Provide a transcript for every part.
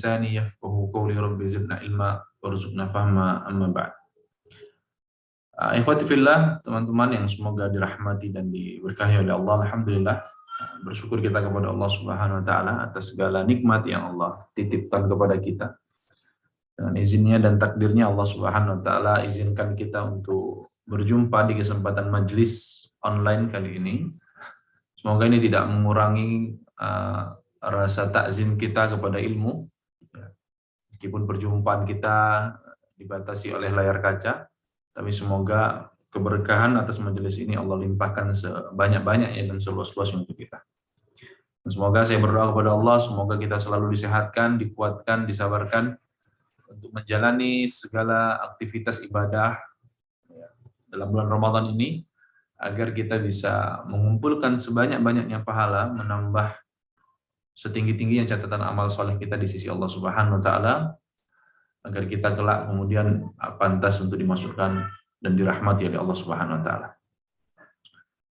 lisani yafqahu qawli rabbi zidna ilma warzuqna fahma amma ba'd. Ikhwati fillah, teman-teman yang semoga dirahmati dan diberkahi oleh Allah, alhamdulillah bersyukur kita kepada Allah Subhanahu wa taala atas segala nikmat yang Allah titipkan kepada kita. Dengan izinnya dan takdirnya Allah Subhanahu wa taala izinkan kita untuk berjumpa di kesempatan majelis online kali ini. Semoga ini tidak mengurangi rasa takzim kita kepada ilmu, meskipun perjumpaan kita dibatasi oleh layar kaca, tapi semoga keberkahan atas majelis ini Allah limpahkan sebanyak-banyaknya dan seluas-luasnya untuk kita. Dan semoga saya berdoa kepada Allah, semoga kita selalu disehatkan, dikuatkan, disabarkan untuk menjalani segala aktivitas ibadah dalam bulan Ramadan ini, agar kita bisa mengumpulkan sebanyak-banyaknya pahala, menambah setinggi-tingginya catatan amal soleh kita di sisi Allah Subhanahu wa taala, agar kita kelak kemudian pantas untuk dimasukkan dan dirahmati oleh Allah Subhanahu wa taala.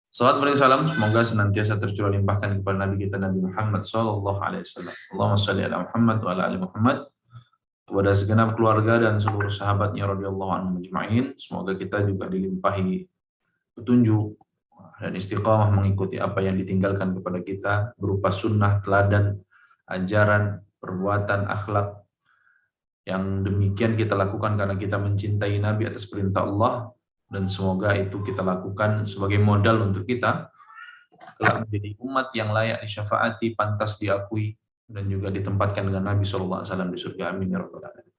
Salawat dan salam semoga senantiasa tercurah limpahkan kepada Nabi kita Nabi Muhammad sallallahu alaihi wasallam. Allahumma shalli ala Muhammad wa ala ali Muhammad, kepada segenap keluarga dan seluruh sahabatnya radhiyallahu anhum ajma'in. Semoga kita juga dilimpahi petunjuk dan istiqamah mengikuti apa yang ditinggalkan kepada kita berupa sunnah, teladan, ajaran, perbuatan, akhlak. Yang demikian kita lakukan karena kita mencintai Nabi atas perintah Allah, dan semoga itu kita lakukan sebagai modal untuk kita kelak menjadi umat yang layak disyafaati, pantas diakui, dan juga ditempatkan dengan Nabi SAW di surga. Amin ya rabbal alamin.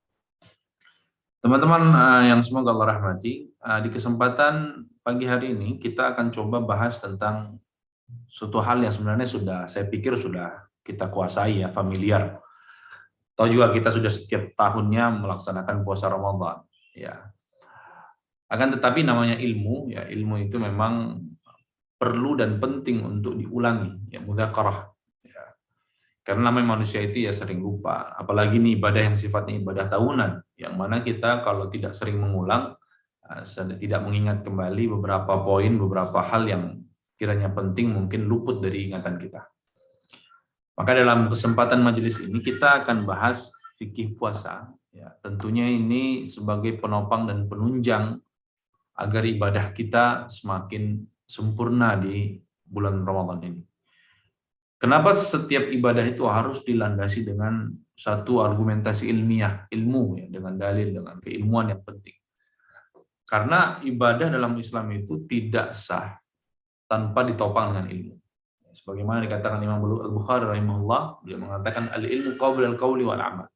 Teman-teman yang semoga Allah rahmati, di kesempatan pagi hari ini kita akan coba bahas tentang suatu hal yang sebenarnya saya pikir sudah kita kuasai ya, familiar. Tahu juga kita sudah setiap tahunnya melaksanakan puasa Ramadan. Ya. Akan tetapi namanya ilmu, ya ilmu itu memang perlu dan penting untuk diulangi, ya mudzakarah. Ya. Karena namanya manusia itu ya sering lupa, apalagi nih ibadah yang sifatnya ibadah tahunan, yang mana kita kalau tidak sering mengulang, tidak mengingat kembali beberapa poin, beberapa hal yang kiranya penting mungkin luput dari ingatan kita. Maka dalam kesempatan majelis ini kita akan bahas fikih puasa. Ya, tentunya ini sebagai penopang dan penunjang agar ibadah kita semakin sempurna di bulan Ramadan ini. Kenapa setiap ibadah itu harus dilandasi dengan satu argumentasi ilmiah, ilmu ya, dengan dalil, dengan keilmuan yang penting. Karena ibadah dalam Islam itu tidak sah tanpa ditopang dengan ilmu. Sebagaimana dikatakan Imam Al-Bukhari rahimahullah, dia mengatakan al-ilmu qabla al-qauli wal amal.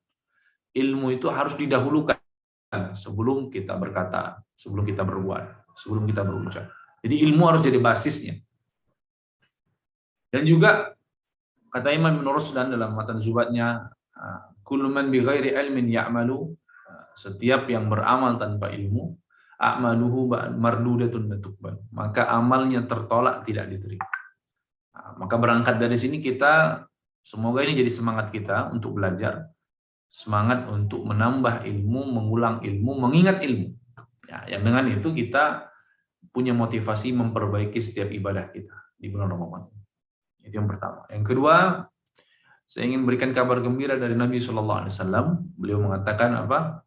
Ilmu itu harus didahulukan sebelum kita berkata, sebelum kita berbuat, sebelum kita berucap. Jadi ilmu harus jadi basisnya. Dan juga kata Imam Ibn Rusdan dalam matan Zubatnya, kullu man bi ghairi ilmin ya'malu, setiap yang beramal tanpa ilmu, a'maluhu mardudatun tuqbal, maka amalnya tertolak, tidak diterima. Maka berangkat dari sini kita, semoga ini jadi semangat kita untuk belajar, semangat untuk menambah ilmu, mengulang ilmu, mengingat ilmu. Ya, yang dengan itu kita punya motivasi memperbaiki setiap ibadah kita di bulan Ramadan. Itu yang pertama. Yang kedua, saya ingin berikan kabar gembira dari Nabi SAW. Beliau mengatakan apa?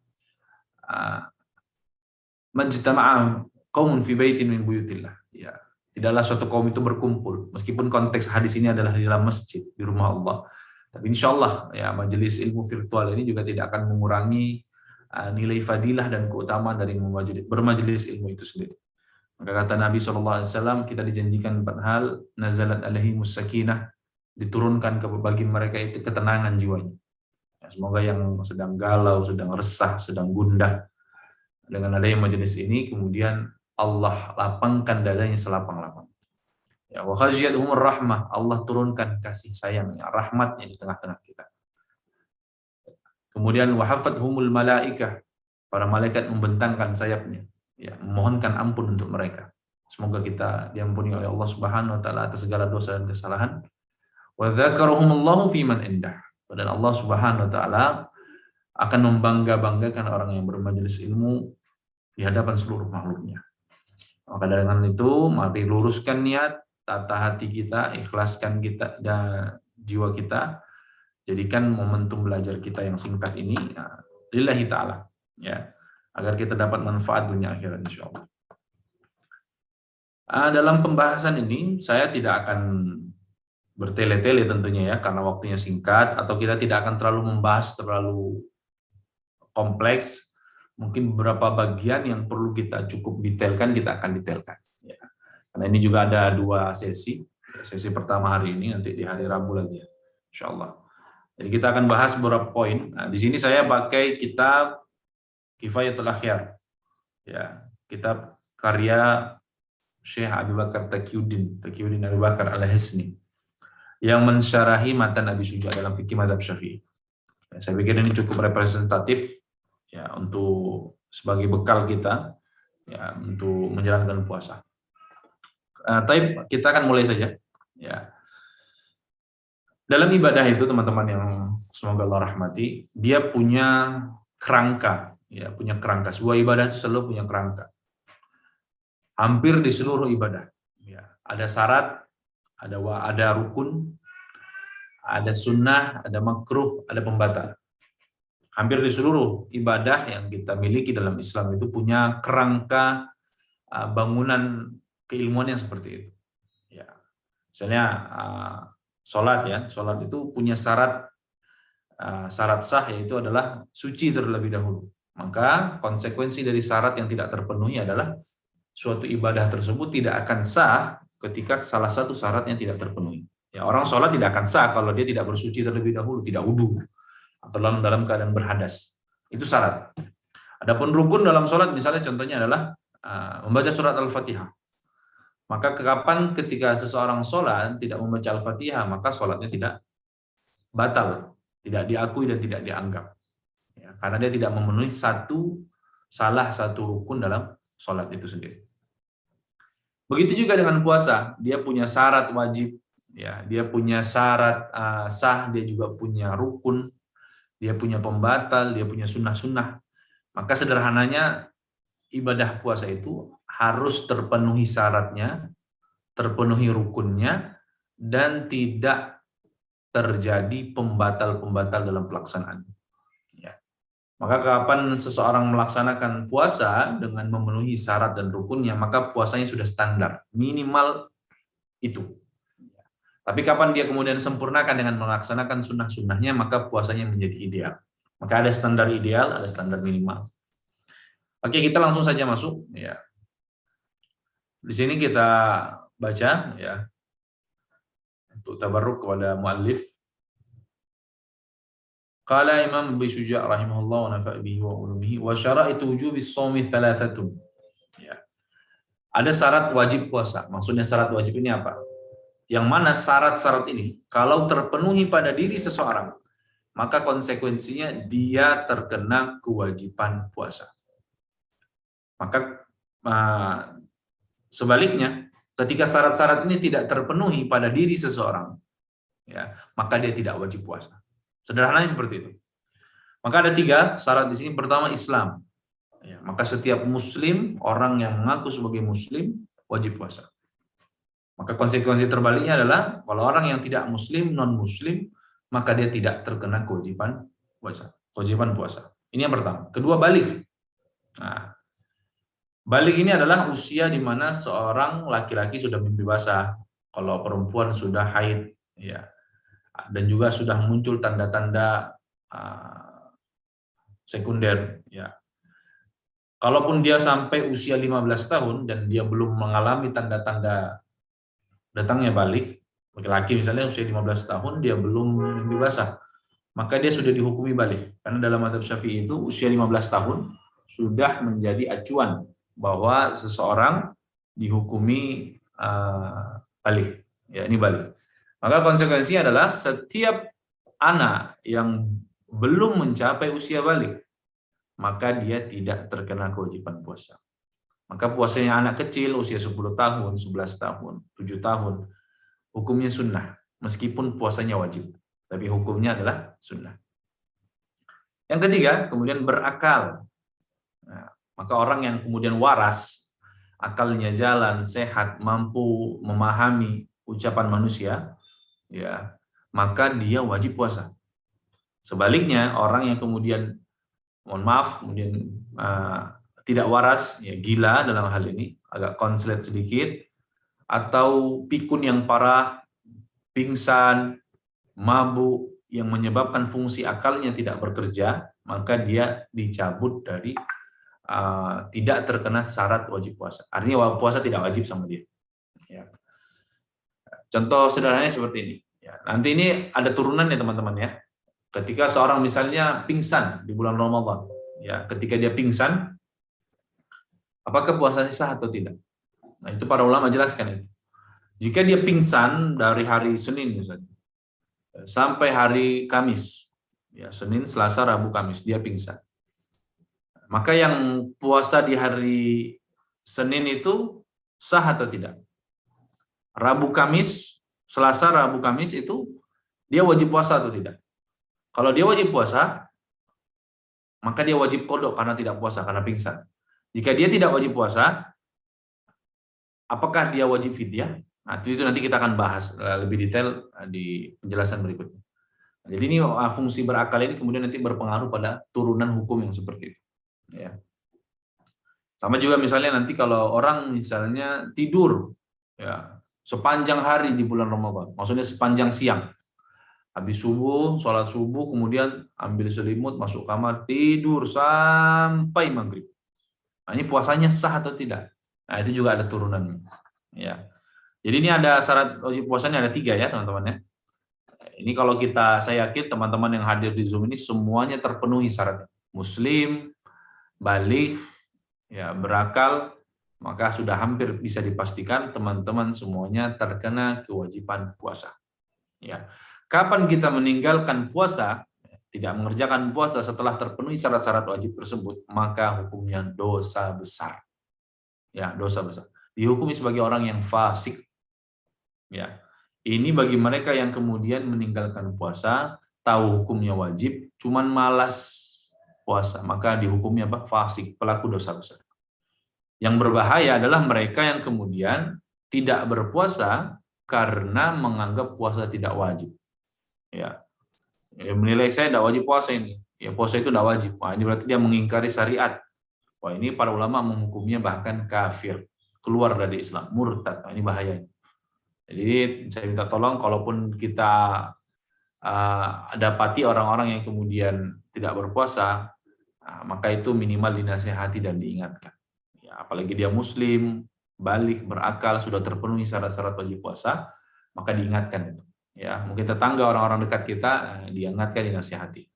Majtama'a qaumun fi baitin min buyutillah. Ya, tidaklah suatu kaum itu berkumpul, meskipun konteks hadis ini adalah di dalam masjid, di rumah Allah. Tapi insya Allah ya, majelis ilmu virtual ini juga tidak akan mengurangi nilai fadilah dan keutamaan dari bermajelis ilmu itu sendiri. Maka kata Nabi SAW, kita dijanjikan 4 hal, nazalat alaihimus sakinah, diturunkan bagi mereka itu ketenangan jiwanya. Ya, semoga yang sedang galau, sedang resah, sedang gundah, dengan adanya majelis ini, kemudian Allah lapangkan dadanya selapang-lapang. Ya, wa khashiyatuhumur rahmah, Allah turunkan kasih sayangnya, rahmatnya di tengah-tengah kita. Kemudian wa hafathumul malaikah, para malaikat membentangkan sayapnya, ya, memohonkan ampun untuk mereka. Semoga kita diampuni oleh Allah Subhanahu wa taala atas segala dosa dan kesalahan. Wa dzakarahumullahu fi man indah, dan Allah Subhanahu wa taala akan membangga-banggakan orang yang bermajelis ilmu di hadapan seluruh makhluknya. Maka dengan itu, mari luruskan niat, tata hati kita, ikhlaskan kita dan jiwa kita, jadikan momentum belajar kita yang singkat ini lillahi ta'ala, ya, agar kita dapat manfaat dunia akhirat insyaallah. Dalam pembahasan ini saya tidak akan bertele-tele tentunya ya, karena waktunya singkat, atau kita tidak akan terlalu membahas terlalu kompleks. Mungkin beberapa bagian yang perlu kita cukup detailkan, kita akan detailkan. Ya. Karena ini juga ada 2 sesi. Sesi pertama hari ini, nanti di hari Rabu lagi ya, insya Allah. Jadi kita akan bahas beberapa poin. Nah, di sini saya pakai kitab Kifayatul Akhyar. Ya, kitab karya Syekh Abu Bakar Taqiyuddin Abu Bakar Al-Hisni, yang mensyarahi matan Abi Suja dalam fikih mazhab Syafi'i. Ya, saya pikir ini cukup representatif ya untuk sebagai bekal kita ya untuk menjalankan puasa. Tapi kita akan mulai saja ya. Dalam ibadah itu teman-teman yang semoga Allah rahmati, dia punya kerangka ya, punya kerangka. Sebuah ibadah itu selalu punya kerangka. Hampir di seluruh ibadah ya, ada syarat, ada rukun, ada sunnah, ada makruh, ada pembatal. Hampir di seluruh ibadah yang kita miliki dalam Islam itu punya kerangka bangunan keilmuan yang seperti itu. Ya, misalnya sholat itu punya syarat sah, yaitu adalah suci terlebih dahulu. Maka konsekuensi dari syarat yang tidak terpenuhi adalah suatu ibadah tersebut tidak akan sah ketika salah satu syaratnya tidak terpenuhi. Ya, orang sholat tidak akan sah kalau dia tidak bersuci terlebih dahulu, tidak wudu, atau dalam keadaan berhadas. Itu syarat. Adapun rukun dalam sholat misalnya contohnya adalah membaca surat Al-Fatihah. Maka kapan ketika seseorang sholat tidak membaca Al-Fatihah, maka sholatnya tidak batal, tidak diakui dan tidak dianggap. Ya, karena dia tidak memenuhi salah satu rukun dalam sholat itu sendiri. Begitu juga dengan puasa, dia punya syarat wajib, ya, dia punya syarat sah, dia juga punya rukun, dia punya pembatal, dia punya sunnah-sunnah. Maka sederhananya ibadah puasa itu harus terpenuhi syaratnya, terpenuhi rukunnya, dan tidak terjadi pembatal-pembatal dalam pelaksanaan. Ya. Maka kapan seseorang melaksanakan puasa dengan memenuhi syarat dan rukunnya, maka puasanya sudah standar, minimal itu. Tapi kapan dia kemudian sempurnakan dengan melaksanakan sunnah-sunnahnya, maka puasanya menjadi ideal. Maka ada standar ideal, ada standar minimal. Oke, kita langsung saja masuk. Ya. Di sini kita baca ya untuk tabarruk kepada muallif. Qala Imam Abi Syuja' rahimahullah wa nafa'a bihi wa ulumihi wa syara'itu wujubi shaumi thalathatun. Ya. Ada syarat wajib puasa. Maksudnya syarat wajib ini apa? Yang mana syarat-syarat ini kalau terpenuhi pada diri seseorang, maka konsekuensinya dia terkena kewajiban puasa. Maka sebaliknya, ketika syarat-syarat ini tidak terpenuhi pada diri seseorang, ya, maka dia tidak wajib puasa. Sederhananya seperti itu. Maka ada 3 syarat di sini. Pertama, Islam. Ya, maka setiap Muslim, orang yang mengaku sebagai Muslim, wajib puasa. Maka konsekuensi terbaliknya adalah kalau orang yang tidak Muslim, non-Muslim, maka dia tidak terkena kewajiban puasa. Ini yang pertama. Kedua, baligh. Nah, baligh ini adalah usia di mana seorang laki-laki sudah mimpi basah, kalau perempuan sudah haid, ya, dan juga sudah muncul tanda-tanda sekunder. Ya. Kalaupun dia sampai usia 15 tahun dan dia belum mengalami tanda-tanda datangnya baligh, laki-laki misalnya usia 15 tahun dia belum mimpi basah, maka dia sudah dihukumi baligh. Karena dalam mazhab Syafi'i itu usia 15 tahun sudah menjadi acuan bahwa seseorang dihukumi baligh. Ya, ini baligh. Maka konsekuensinya adalah setiap anak yang belum mencapai usia baligh, maka dia tidak terkena kewajiban puasa. Maka puasanya anak kecil usia 10 tahun, 11 tahun, 7 tahun, hukumnya sunnah. Meskipun puasanya wajib, tapi hukumnya adalah sunnah. Yang ketiga, kemudian berakal. Nah, maka orang yang kemudian waras, akalnya jalan, sehat, mampu memahami ucapan manusia, ya, maka dia wajib puasa. Sebaliknya, orang yang kemudian, mohon maaf, kemudian tidak waras, ya gila dalam hal ini, agak konslet sedikit, atau pikun yang parah, pingsan, mabuk, yang menyebabkan fungsi akalnya tidak bekerja, maka dia dicabut dari tidak terkena syarat wajib puasa. Artinya puasa tidak wajib sama dia. Ya. Contoh sederhananya seperti ini. Ya, nanti ini ada turunan ya teman-teman ya. Ketika seorang misalnya pingsan di bulan Ramadan, ya, ketika dia pingsan, apakah puasanya sah atau tidak? Nah, itu para ulama jelaskan itu. Jika dia pingsan dari hari Senin misalnya, sampai hari Kamis, ya, Senin, Selasa, Rabu, Kamis, dia pingsan. Maka yang puasa di hari Senin itu sah atau tidak? Rabu, Kamis, Selasa, Rabu, Kamis itu dia wajib puasa atau tidak? Kalau dia wajib puasa, maka dia wajib qadha karena tidak puasa, karena pingsan. Jika dia tidak wajib puasa, apakah dia wajib fidyah? Nah, itu nanti kita akan bahas lebih detail di penjelasan berikutnya. Jadi ini fungsi berakal ini kemudian nanti berpengaruh pada turunan hukum yang seperti itu. Ya. Sama juga misalnya nanti kalau orang misalnya tidur, ya, sepanjang hari di bulan Ramadan, maksudnya sepanjang siang, habis subuh, sholat subuh, kemudian ambil selimut, masuk kamar, tidur sampai maghrib. Nah, ini puasanya sah atau tidak? Nah, itu juga ada turunannya. Ya. Jadi ini ada syarat wajib puasanya ada 3 ya teman-teman ya. Ini kalau saya yakin teman-teman yang hadir di Zoom ini semuanya terpenuhi syaratnya. Muslim, baligh, ya, berakal, maka sudah hampir bisa dipastikan teman-teman semuanya terkena kewajiban puasa. Ya. Kapan kita meninggalkan puasa, tidak mengerjakan puasa setelah terpenuhi syarat-syarat wajib tersebut, maka hukumnya dosa besar. Ya, dosa besar. Dihukumi sebagai orang yang fasik. Ya. Ini bagi mereka yang kemudian meninggalkan puasa, tahu hukumnya wajib, cuman malas puasa, maka dihukumnya apa? Fasik, pelaku dosa besar. Yang berbahaya adalah mereka yang kemudian tidak berpuasa karena menganggap puasa tidak wajib. Ya, menilai saya tidak wajib puasa ini. Ya, puasa itu tidak wajib. Wah, ini berarti dia mengingkari syariat. Wah, ini para ulama menghukumnya bahkan kafir, keluar dari Islam, murtad. Nah, ini bahaya. Jadi saya minta tolong, kalaupun kita dapati orang-orang yang kemudian tidak berpuasa, maka itu minimal dinasihati dan diingatkan. Ya, apalagi dia Muslim, baligh, berakal, sudah terpenuhi syarat-syarat wajib puasa, maka diingatkan itu. Ya, mungkin tetangga, orang-orang dekat kita, diingatkan, dinasihati.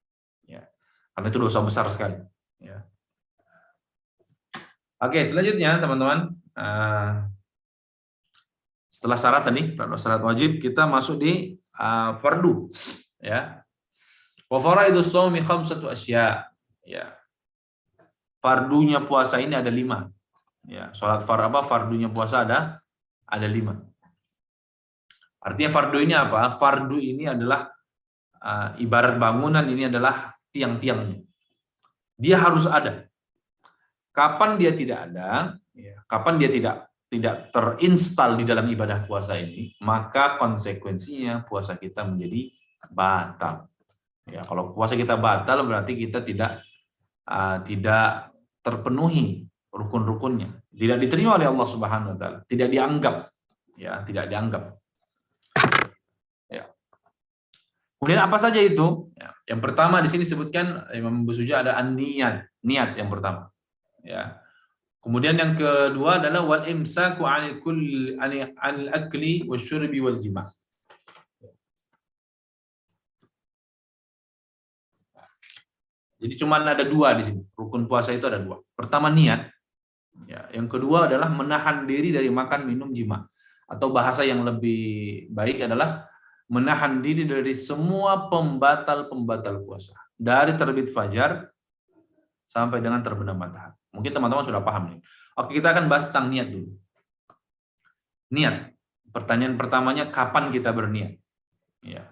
Ya, karena itu dosa besar sekali. Ya. Oke, selanjutnya teman-teman, setelah syarat tadi, syarat wajib, kita masuk di fardu. Ya. Wa faraidus shaumi khamsatu asya. Ya. Fardunya puasa ini ada 5. Ya, salat fardunya puasa ada 5. Artinya fardu ini apa? Fardu ini adalah ibarat bangunan, ini adalah tiang-tiangnya. Dia harus ada. Kapan dia tidak ada, ya, kapan dia tidak terinstal di dalam ibadah puasa ini, maka konsekuensinya puasa kita menjadi batal. Ya, kalau puasa kita batal berarti kita tidak terpenuhi rukun-rukunnya, tidak diterima oleh Allah Subhanahu wa taala, tidak dianggap, ya, tidak dianggap. Ya. Kemudian apa saja itu? Ya, yang pertama di sini disebutkan Imam Abu Suja ada niat yang pertama. Ya. Kemudian yang kedua adalah wal imsaku 'anil akli wasyurbi wal jima'. Jadi cuma ada 2 di sini. Rukun puasa itu ada 2. Pertama niat. Ya, yang kedua adalah menahan diri dari makan, minum, jima. Atau bahasa yang lebih baik adalah menahan diri dari semua pembatal-pembatal puasa. Dari terbit fajar sampai dengan terbenam matahari. Mungkin teman-teman sudah paham nih. Oke, kita akan bahas tentang niat dulu. Niat. Pertanyaan pertamanya, kapan kita berniat? Ya.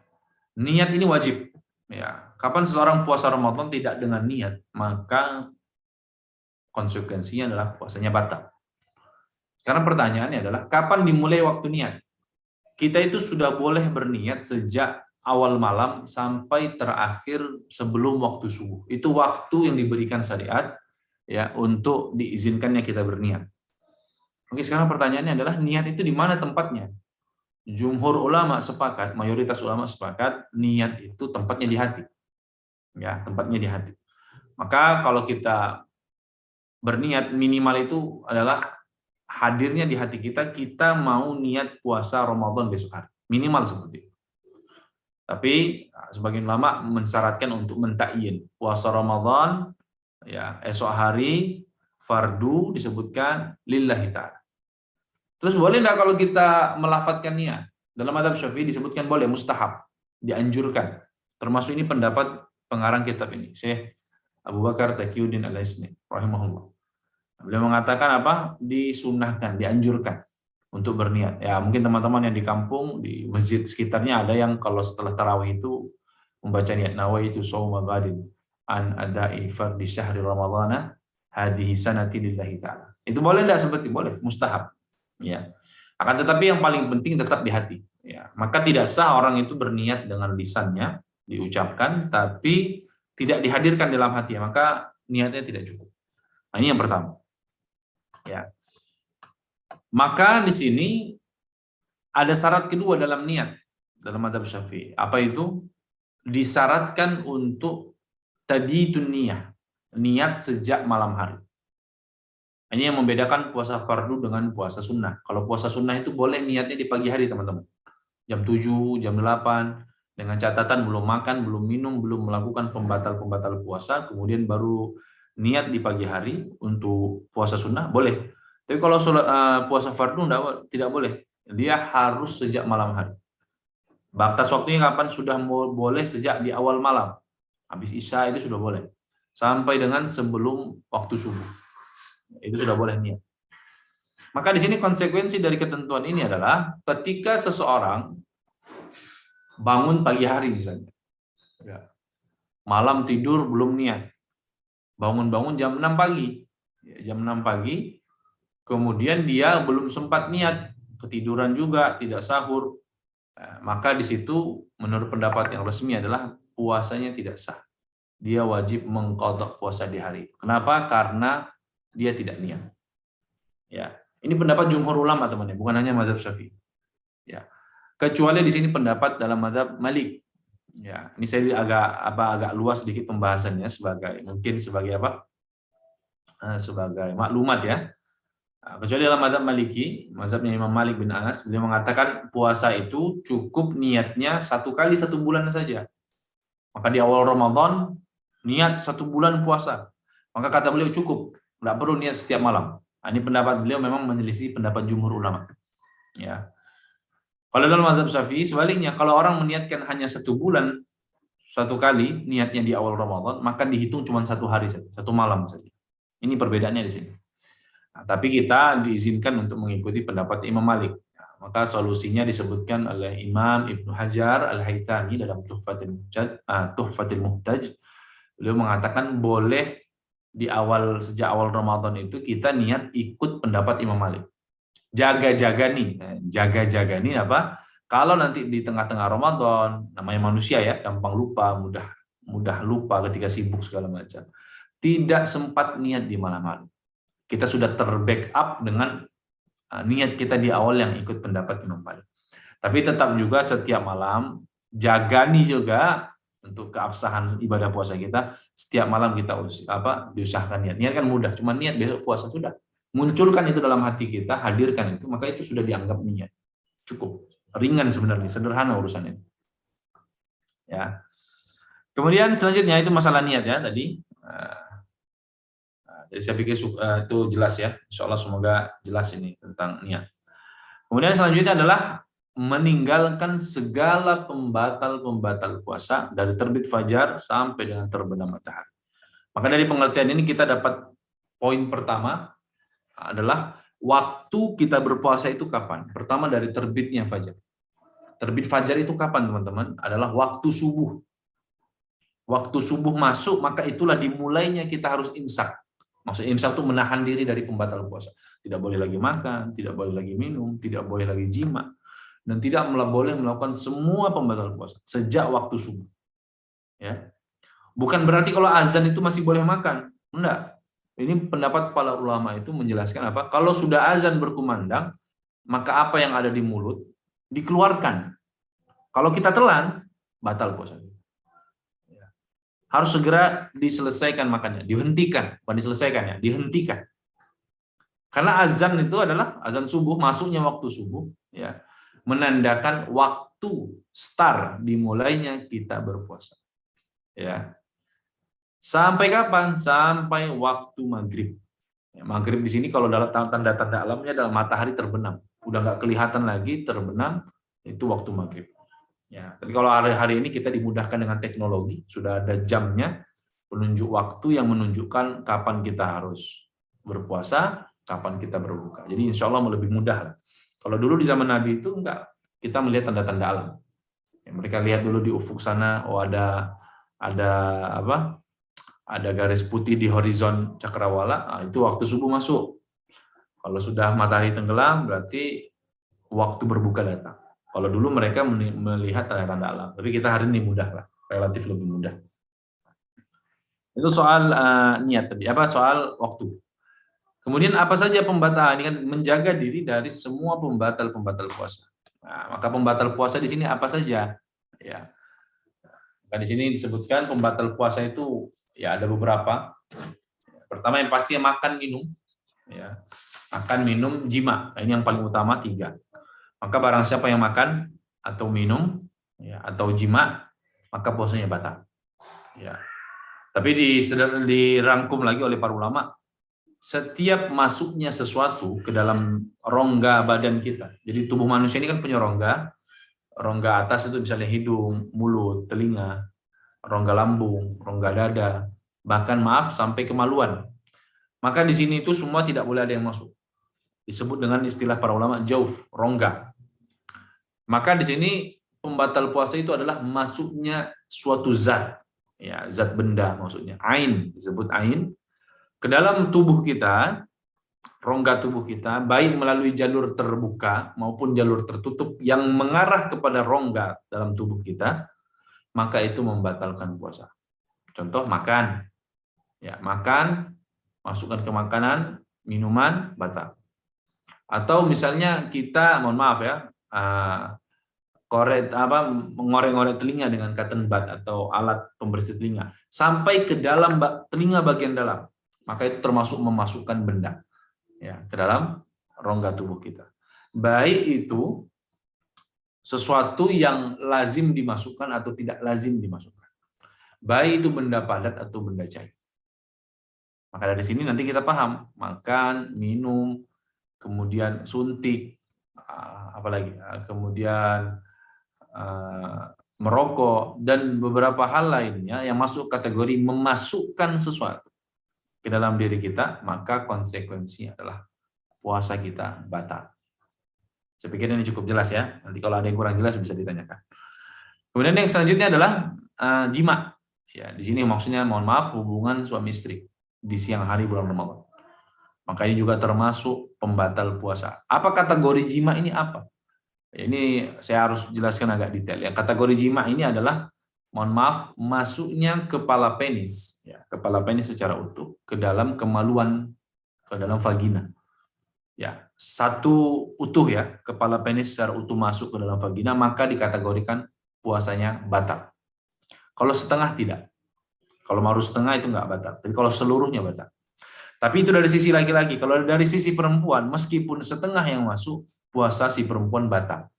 Niat ini wajib. Ya. Kapan seseorang puasa Ramadan tidak dengan niat, maka konsekuensinya adalah puasanya batal. Sekarang pertanyaannya adalah, kapan dimulai waktu niat? Kita itu sudah boleh berniat sejak awal malam sampai terakhir sebelum waktu subuh. Itu waktu yang diberikan syariat ya untuk diizinkannya kita berniat. Oke, sekarang pertanyaannya adalah niat itu di mana tempatnya? Jumhur ulama sepakat, mayoritas ulama sepakat, niat itu tempatnya di hati. Ya, tempatnya di hati. Maka kalau kita berniat, minimal itu adalah hadirnya di hati kita, kita mau niat puasa Ramadan besok hari. Minimal seperti itu. Tapi sebagian ulama mensyaratkan untuk mentakyin puasa Ramadan ya esok hari fardu disebutkan lillahi ta'ala. Terus boleh enggak kalau kita melafadzkan niat? Dalam mazhab Syafi'i disebutkan boleh, mustahab, dianjurkan. Termasuk ini pendapat pengarang kitab ini, Syekh Abu Bakar Taqiyuddin Al-Aisni rahimahullah. Beliau mengatakan apa? Disunnahkan, dianjurkan untuk berniat. Ya, mungkin teman-teman yang di kampung, di masjid sekitarnya ada yang kalau setelah tarawih itu membaca niat nawaitu shauma ghadin an ada'i fardhi syahri ramadhana hadhihi sanati lillahi ta'ala. Itu boleh enggak seperti boleh, mustahab. Ya. Akan tetapi yang paling penting tetap di hati. Ya. Maka tidak sah orang itu berniat dengan lisannya, diucapkan, tapi tidak dihadirkan dalam hati. Maka niatnya tidak cukup. Nah, ini yang pertama. Ya. Maka di sini ada syarat kedua dalam niat dalam mazhab Syafi'i. Apa itu? Disyaratkan untuk tabitun niyah, niat sejak malam hari. Ini yang membedakan puasa fardu dengan puasa sunnah. Kalau puasa sunnah itu boleh niatnya di pagi hari, teman-teman. Jam 7, jam 8, dengan catatan belum makan, belum minum, belum melakukan pembatal-pembatal puasa, kemudian baru niat di pagi hari untuk puasa sunnah, boleh. Tapi kalau puasa fardu tidak boleh. Dia harus sejak malam hari. Batas waktunya kapan? Sudah boleh sejak di awal malam. Habis Isya itu sudah boleh. Sampai dengan sebelum waktu subuh. Itu sudah boleh niat. Maka di sini konsekuensi dari ketentuan ini adalah ketika seseorang bangun pagi hari misalnya. Ya. Malam tidur belum niat. Bangun-bangun jam 6 pagi. Ya, jam 6 pagi. Kemudian dia belum sempat niat, ketiduran juga, tidak sahur. Nah, maka di situ menurut pendapat yang resmi adalah puasanya tidak sah. Dia wajib mengqadha puasa di hari itu. Kenapa? Karena dia tidak niat. Ya, ini pendapat jumhur ulama teman-teman, bukan hanya mazhab Syafi'i. Ya. Kecuali di sini pendapat dalam mazhab Malik. Ya, ini saya agak luas sedikit pembahasannya sebagai apa? Sebagai maklumat ya. Kecuali dalam mazhab Maliki, mazhabnya Imam Malik bin Anas, beliau mengatakan puasa itu cukup niatnya 1 kali 1 bulan saja. Maka di awal Ramadan niat 1 bulan puasa. Maka kata beliau cukup, tidak perlu niat setiap malam. Nah, ini pendapat beliau memang menyelisih pendapat jumhur ulama. Ya. Kalau dalam mazhab Syafi'i sebaliknya, kalau orang meniatkan hanya 1 bulan 1 kali niatnya di awal Ramadan, maka dihitung cuma 1 hari saja, 1 malam saja. Ini perbedaannya di sini. Nah, tapi kita diizinkan untuk mengikuti pendapat Imam Malik. Nah, maka solusinya disebutkan oleh Imam Ibnu Hajar Al-Haytami dalam Tuhfatul Muhtaj. Beliau mengatakan boleh sejak awal Ramadan itu kita niat ikut pendapat Imam Malik. Jaga-jaga nih apa? Kalau nanti di tengah-tengah Ramadan, namanya manusia ya, gampang lupa, mudah lupa ketika sibuk segala macam. Tidak sempat niat di malam hari. Kita sudah terbackup dengan niat kita di awal yang ikut pendapat Imam Malik. Tapi tetap juga setiap malam jaga nih juga untuk keabsahan ibadah puasa kita, setiap malam kita diusahakan niat. Niat kan mudah, cuma niat besok puasa sudah. Munculkan itu dalam hati kita, hadirkan itu, maka itu sudah dianggap niat. Cukup. Ringan sebenarnya, sederhana urusannya. Ya. Kemudian selanjutnya itu masalah niat ya tadi. Jadi saya pikir itu jelas ya. Insya Allah semoga jelas ini tentang niat. Kemudian selanjutnya adalah meninggalkan segala pembatal-pembatal puasa dari terbit fajar sampai dengan terbenam matahari. Maka dari pengertian ini kita dapat poin pertama adalah waktu kita berpuasa itu kapan? Pertama dari terbitnya fajar. Terbit fajar itu kapan teman-teman? Adalah waktu subuh. Waktu subuh masuk maka itulah dimulainya kita harus imsak. Maksud imsak itu menahan diri dari pembatal puasa. Tidak boleh lagi makan, tidak boleh lagi minum, tidak boleh lagi jima. dan tidak boleh melakukan semua pembatal puasa sejak waktu subuh. Ya. Bukan berarti kalau azan itu masih boleh makan. Enggak. Ini pendapat para ulama itu menjelaskan apa? Kalau sudah azan berkumandang, maka apa yang ada di mulut dikeluarkan. Kalau kita telan, batal puasa. Ya. Harus segera diselesaikan makannya, dihentikan, bukan diselesaikan ya, dihentikan. Karena azan itu adalah azan subuh, masuknya waktu subuh, ya, menandakan waktu start dimulainya kita berpuasa. Ya. Sampai kapan? Sampai waktu maghrib. Ya, maghrib di sini kalau dalam tanda-tanda alamnya adalah matahari terbenam. Udah nggak kelihatan lagi terbenam, itu waktu maghrib. Ya, tapi kalau hari-hari ini kita dimudahkan dengan teknologi, sudah ada jamnya, penunjuk waktu yang menunjukkan kapan kita harus berpuasa, kapan kita berbuka. Jadi insya Allah lebih mudah lah. Kalau dulu di zaman Nabi itu enggak, kita melihat tanda-tanda alam. Ya, mereka lihat dulu di ufuk sana, oh ada apa? Ada garis putih di horizon cakrawala, nah, itu waktu subuh masuk. Kalau sudah matahari tenggelam, berarti waktu berbuka datang. Kalau dulu mereka melihat tanda-tanda alam, tapi kita hari ini mudah lah, relatif lebih mudah. Itu soal niat tadi, apa soal waktu. Kemudian apa saja pembatal? Ini kan menjaga diri dari semua pembatal puasa. Nah, maka pembatal puasa di sini apa saja? Ya. Maka di sini disebutkan pembatal puasa itu ya ada beberapa. Pertama yang pasti makan minum, ya. Makan minum jima. Nah, ini yang paling utama 3. Maka barang siapa yang makan atau minum, ya, atau jima, maka puasanya batal. Ya. Tapi dirangkum lagi oleh para ulama, setiap masuknya sesuatu ke dalam rongga badan kita. Jadi tubuh manusia ini kan punya rongga. Rongga atas itu misalnya hidung, mulut, telinga, rongga lambung, rongga dada, bahkan sampai kemaluan. Maka di sini itu semua tidak boleh ada yang masuk. Disebut dengan istilah para ulama jauf, rongga. Maka di sini pembatal puasa itu adalah masuknya suatu zat, ya, zat benda maksudnya. Ain, disebut ain, ke dalam tubuh kita, rongga tubuh kita, baik melalui jalur terbuka maupun jalur tertutup yang mengarah kepada rongga dalam tubuh kita, maka itu membatalkan puasa. Contoh makan, ya, makan, masukkan ke makanan, minuman, batal. Atau misalnya kita, mohon maaf ya, mengorek-ngorek telinga dengan cotton bud atau alat pembersih telinga sampai ke dalam telinga bagian dalam, maka itu termasuk memasukkan benda, ya, ke dalam rongga tubuh kita. Baik itu sesuatu yang lazim dimasukkan atau tidak lazim dimasukkan. Baik itu benda padat atau benda cair. Maka dari sini nanti kita paham, makan, minum, kemudian suntik, apalagi, kemudian merokok, dan beberapa hal lainnya yang masuk kategori memasukkan sesuatu ke dalam diri kita, maka konsekuensinya adalah puasa kita batal. Saya pikir ini cukup jelas ya. Nanti kalau ada yang kurang jelas bisa ditanyakan. Kemudian yang selanjutnya adalah jima. Ya, di sini maksudnya mohon maaf hubungan suami istri di siang hari bulan Ramadan. Maka ini juga termasuk pembatal puasa. Apa kategori jima ini apa? Ini saya harus jelaskan agak detail ya. Kategori jima ini adalah, mohon maaf, masuknya kepala penis, ya, kepala penis secara utuh ke dalam kemaluan, ke dalam vagina. Ya, satu utuh ya, kepala penis secara utuh masuk ke dalam vagina, maka dikategorikan puasanya batal. Kalau setengah tidak. Kalau baru setengah itu nggak batal. Tapi kalau seluruhnya batal. Tapi itu dari sisi laki-laki. Kalau dari sisi perempuan, meskipun setengah yang masuk, puasa si perempuan batal.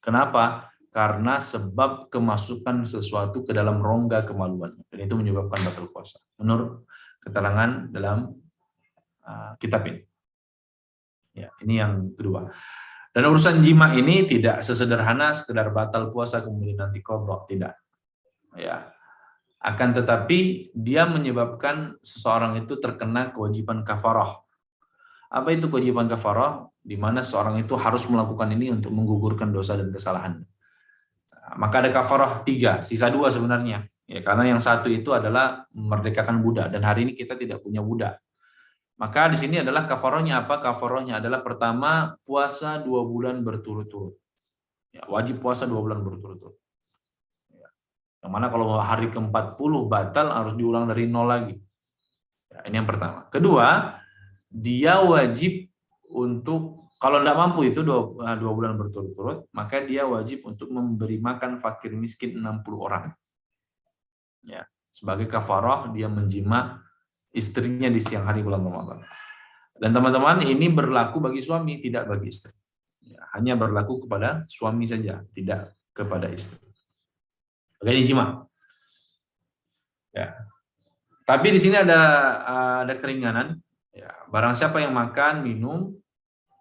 Kenapa? Karena sebab kemasukan sesuatu ke dalam rongga kemaluan. Dan itu menyebabkan batal puasa. Menurut keterangan dalam kitab ini. Ya, ini yang kedua. Dan urusan jima ini tidak sesederhana sekedar batal puasa kemudian nanti qadha, tidak. Ya. Akan tetapi dia menyebabkan seseorang itu terkena kewajiban kafarah. Apa itu kewajiban kafarah? Di mana seseorang itu harus melakukan ini untuk menggugurkan dosa dan kesalahan. Maka ada kafarah 3, sisa 2 sebenarnya. Ya, karena yang satu itu adalah memerdekakan budak, dan hari ini kita tidak punya budak. Maka di sini adalah kafarahnya apa? Kafarahnya adalah pertama puasa 2 bulan berturut-turut. Ya, wajib puasa 2 bulan berturut-turut. Ya. Yang mana kalau hari ke-40 batal harus diulang dari nol lagi. Ya, ini yang pertama. Kedua, dia wajib untuk, kalau tidak mampu itu 2 bulan berturut-turut, maka dia wajib untuk memberi makan fakir miskin 60 orang. Ya, sebagai kafarah dia menjima istrinya di siang hari bulan Ramadan. Dan teman-teman, ini berlaku bagi suami, tidak bagi istri. Ya, hanya berlaku kepada suami saja, tidak kepada istri. Oke, ini jima. Ya. Tapi di sini ada keringanan. Ya, barang siapa yang makan, minum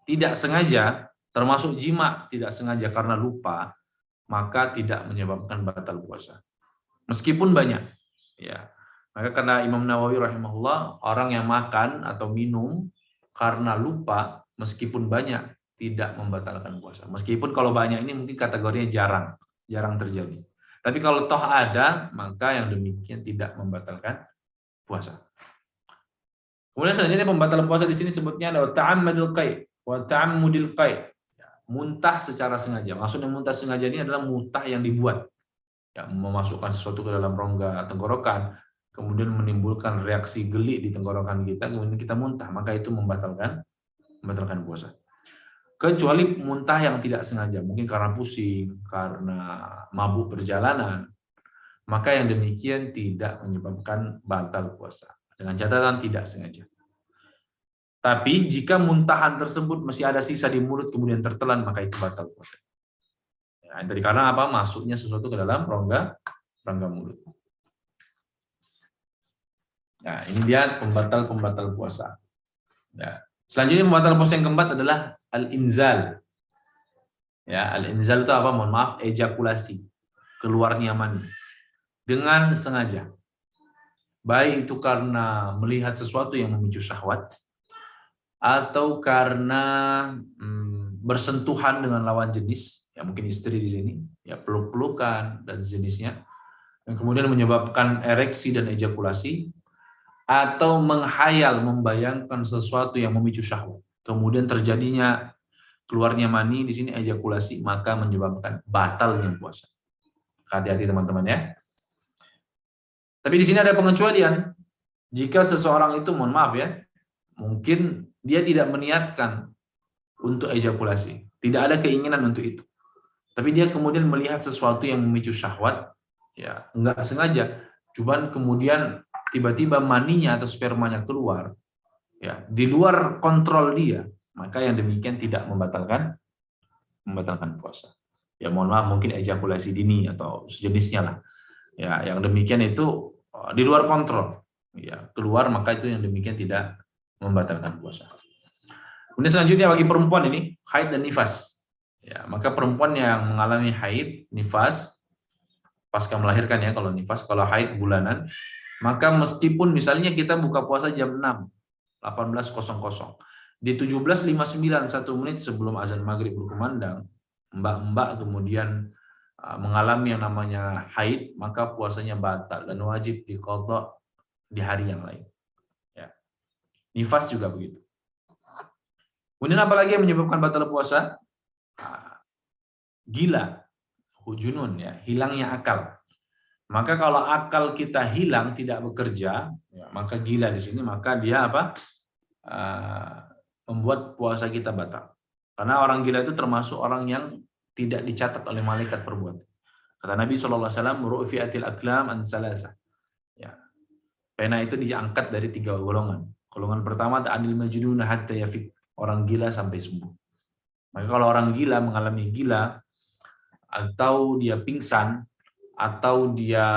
tidak sengaja, termasuk jima tidak sengaja karena lupa, maka tidak menyebabkan batal puasa. Meskipun banyak. Ya. Maka karena Imam Nawawi rahimahullah, orang yang makan atau minum karena lupa meskipun banyak tidak membatalkan puasa. Meskipun kalau banyak ini mungkin kategorinya jarang terjadi. Tapi kalau toh ada, maka yang demikian tidak membatalkan puasa. Kemudian selanjutnya pembatal puasa di sini sebutnya adalah ta'ammadul qai wa ta'ammudil qai. Muntah secara sengaja. Maksudnya muntah sengaja ini adalah muntah yang dibuat. Ya, memasukkan sesuatu ke dalam rongga tenggorokan, kemudian menimbulkan reaksi geli di tenggorokan kita, kemudian kita muntah, maka itu membatalkan puasa. Kecuali muntah yang tidak sengaja, mungkin karena pusing, karena mabuk perjalanan, maka yang demikian tidak menyebabkan batal puasa. Dengan catatan tidak sengaja. Tapi jika muntahan tersebut masih ada sisa di mulut kemudian tertelan, maka itu batal puasa. Ya, dari karena apa? Masuknya sesuatu ke dalam rongga mulut. Nah, ini dia pembatal puasa. Ya. Selanjutnya pembatal puasa yang keempat adalah al-inzal. Ya, al-inzal itu apa? Mohon maaf, ejakulasi, keluarnya mani dengan sengaja. Baik itu karena melihat sesuatu yang memicu syahwat atau karena bersentuhan dengan lawan jenis, ya mungkin istri di sini, ya peluk-pelukan dan jenisnya, yang kemudian menyebabkan ereksi dan ejakulasi, atau menghayal, membayangkan sesuatu yang memicu syahwat, kemudian terjadinya keluarnya mani di sini ejakulasi, maka menyebabkan batalnya puasa. Hati-hati teman-teman ya. Tapi di sini ada pengecualian. Jika seseorang itu, mohon maaf ya, mungkin dia tidak meniatkan untuk ejakulasi, tidak ada keinginan untuk itu, tapi dia kemudian melihat sesuatu yang memicu syahwat, ya enggak sengaja, cuman kemudian tiba-tiba maninya atau spermanya keluar, ya di luar kontrol dia, maka yang demikian tidak membatalkan puasa. Ya mohon maaf, mungkin ejakulasi dini atau sejenisnya lah, ya yang demikian itu di luar kontrol, ya keluar, maka itu yang demikian tidak membatalkan puasa. Kemudian selanjutnya bagi perempuan ini haid dan nifas. Ya, maka perempuan yang mengalami haid, nifas pasca melahirkan ya, kalau nifas, kalau haid bulanan, maka meskipun misalnya kita buka puasa jam 6, 18.00, di 17.59, 1 menit sebelum azan maghrib berkumandang, mbak-mbak kemudian mengalami yang namanya haid, maka puasanya batal dan wajib diqadha di hari yang lain. Ya. Nifas juga begitu. Kemudian apalagi yang menyebabkan batal puasa? Gila, hujunun ya, hilangnya akal. Maka kalau akal kita hilang, tidak bekerja, ya, maka gila di sini, maka dia apa? Membuat puasa kita batal. Karena orang gila itu termasuk orang yang tidak dicatat oleh malaikat perbuatan. Kata Nabi SAW, ru'fi'atil aqlam an salasa. Ya. Pena itu diangkat dari 3 golongan. Golongan pertama ta'anil majnun hatta yafik, orang gila sampai sembuh. Maka kalau orang gila mengalami gila, atau dia pingsan, atau dia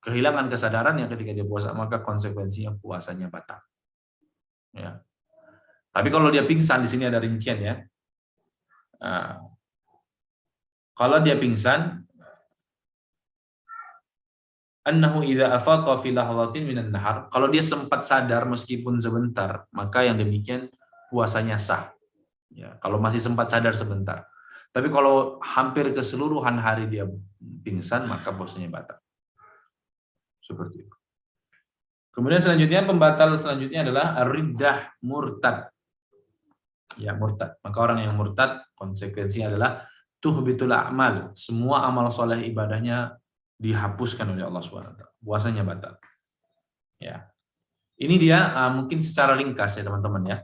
kehilangan kesadaran yang ketika dia puasa, maka konsekuensinya puasanya batal. Ya. Tapi kalau dia pingsan, di sini ada rincian ya. Kalau dia pingsan, annahu idza afaqa fi lahzatin minan nahar, kalau dia sempat sadar meskipun sebentar, maka yang demikian puasanya sah. Ya, kalau masih sempat sadar sebentar. Tapi kalau hampir keseluruhan hari dia pingsan, maka puasanya batal. Seperti itu. Kemudian selanjutnya, pembatal selanjutnya adalah riddah, murtad. Ya, murtad. Maka orang yang murtad konsekuensinya adalah tuhbitul a'mal, semua amal soleh ibadahnya dihapuskan oleh Allah Subhanahu wa taala. Puasanya batal. Ya. Ini dia mungkin secara ringkas ya teman-teman ya.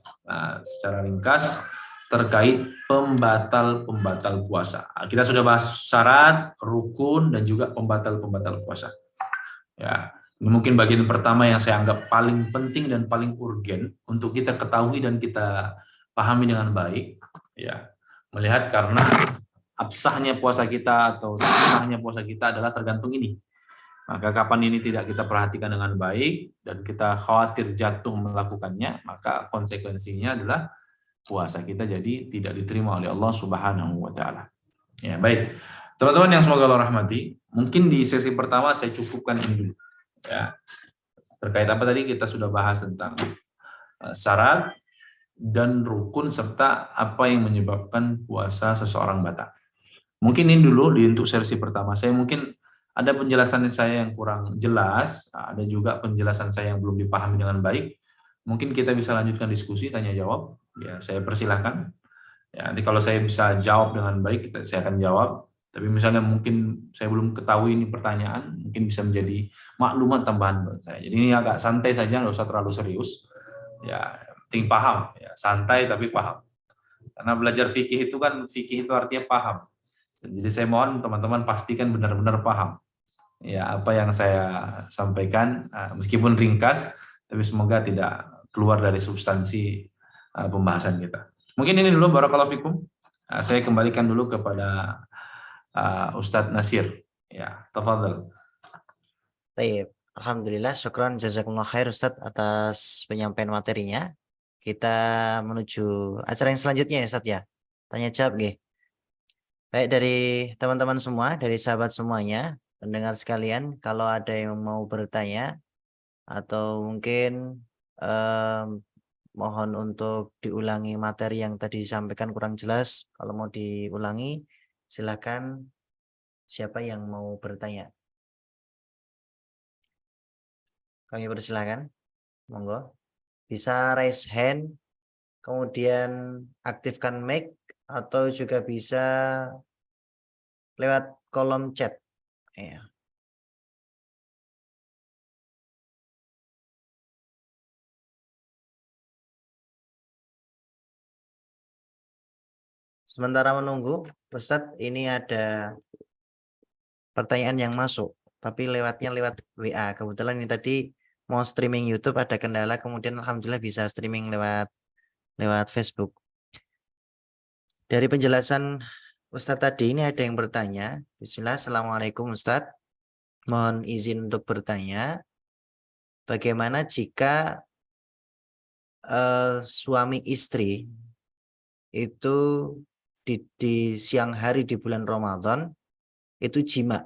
Secara ringkas terkait pembatal-pembatal puasa. Kita sudah bahas syarat, rukun dan juga pembatal-pembatal puasa. Ya, ini mungkin bagian pertama yang saya anggap paling penting dan paling urgen untuk kita ketahui dan kita pahami dengan baik. Ya, melihat karena absahnya puasa kita atau sahnya puasa kita adalah tergantung ini. Maka kapan ini tidak kita perhatikan dengan baik dan kita khawatir jatuh melakukannya, maka konsekuensinya adalah puasa kita jadi tidak diterima oleh Allah Subhanahu wa taala. Ya, baik. Teman-teman yang semoga Allah rahmati, mungkin di sesi pertama saya cukupkan ini dulu. Ya. Terkait apa tadi kita sudah bahas tentang syarat dan rukun serta apa yang menyebabkan puasa seseorang batal. Mungkin ini dulu untuk sesi pertama. Saya mungkin ada penjelasan saya yang kurang jelas, ada juga penjelasan saya yang belum dipahami dengan baik. Mungkin kita bisa lanjutkan diskusi, tanya jawab. Ya, saya persilahkan. Ya, jadi kalau saya bisa jawab dengan baik, saya akan jawab. Tapi misalnya mungkin saya belum ketahui ini pertanyaan, mungkin bisa menjadi maklumat tambahan buat saya. Jadi ini agak santai saja, nggak usah terlalu serius. Ya, penting paham. Ya, santai tapi paham. Karena belajar fikih itu kan, fikih itu artinya paham. Jadi saya mohon teman-teman pastikan benar-benar paham. Ya, apa yang saya sampaikan meskipun ringkas tapi semoga tidak keluar dari substansi pembahasan kita. Mungkin ini dulu barakallahu fikum. Saya kembalikan dulu kepada Ustadz Nasir. Ya, tafadhal. Baik, alhamdulillah, syukran jazakumullah khair Ustadz atas penyampaian materinya. Kita menuju acara yang selanjutnya ya Ustadz ya. Tanya jawab nggih. Baik, dari teman-teman semua, dari sahabat semuanya, pendengar sekalian, kalau ada yang mau bertanya atau mungkin mohon untuk diulangi materi yang tadi disampaikan kurang jelas, kalau mau diulangi silakan, siapa yang mau bertanya. Kami persilahkan, monggo. Bisa raise hand, kemudian aktifkan mic, atau juga bisa lewat kolom chat. Ya. Sementara menunggu, Ustadz, ini ada pertanyaan yang masuk, tapi lewatnya lewat WA. Kebetulan ini tadi mau streaming YouTube ada kendala, kemudian alhamdulillah bisa streaming lewat Facebook. Dari penjelasan Ustadz tadi ini ada yang bertanya. Bismillah, assalamualaikum Ustadz. Mohon izin untuk bertanya, bagaimana jika suami istri itu di siang hari di bulan Ramadan itu jima,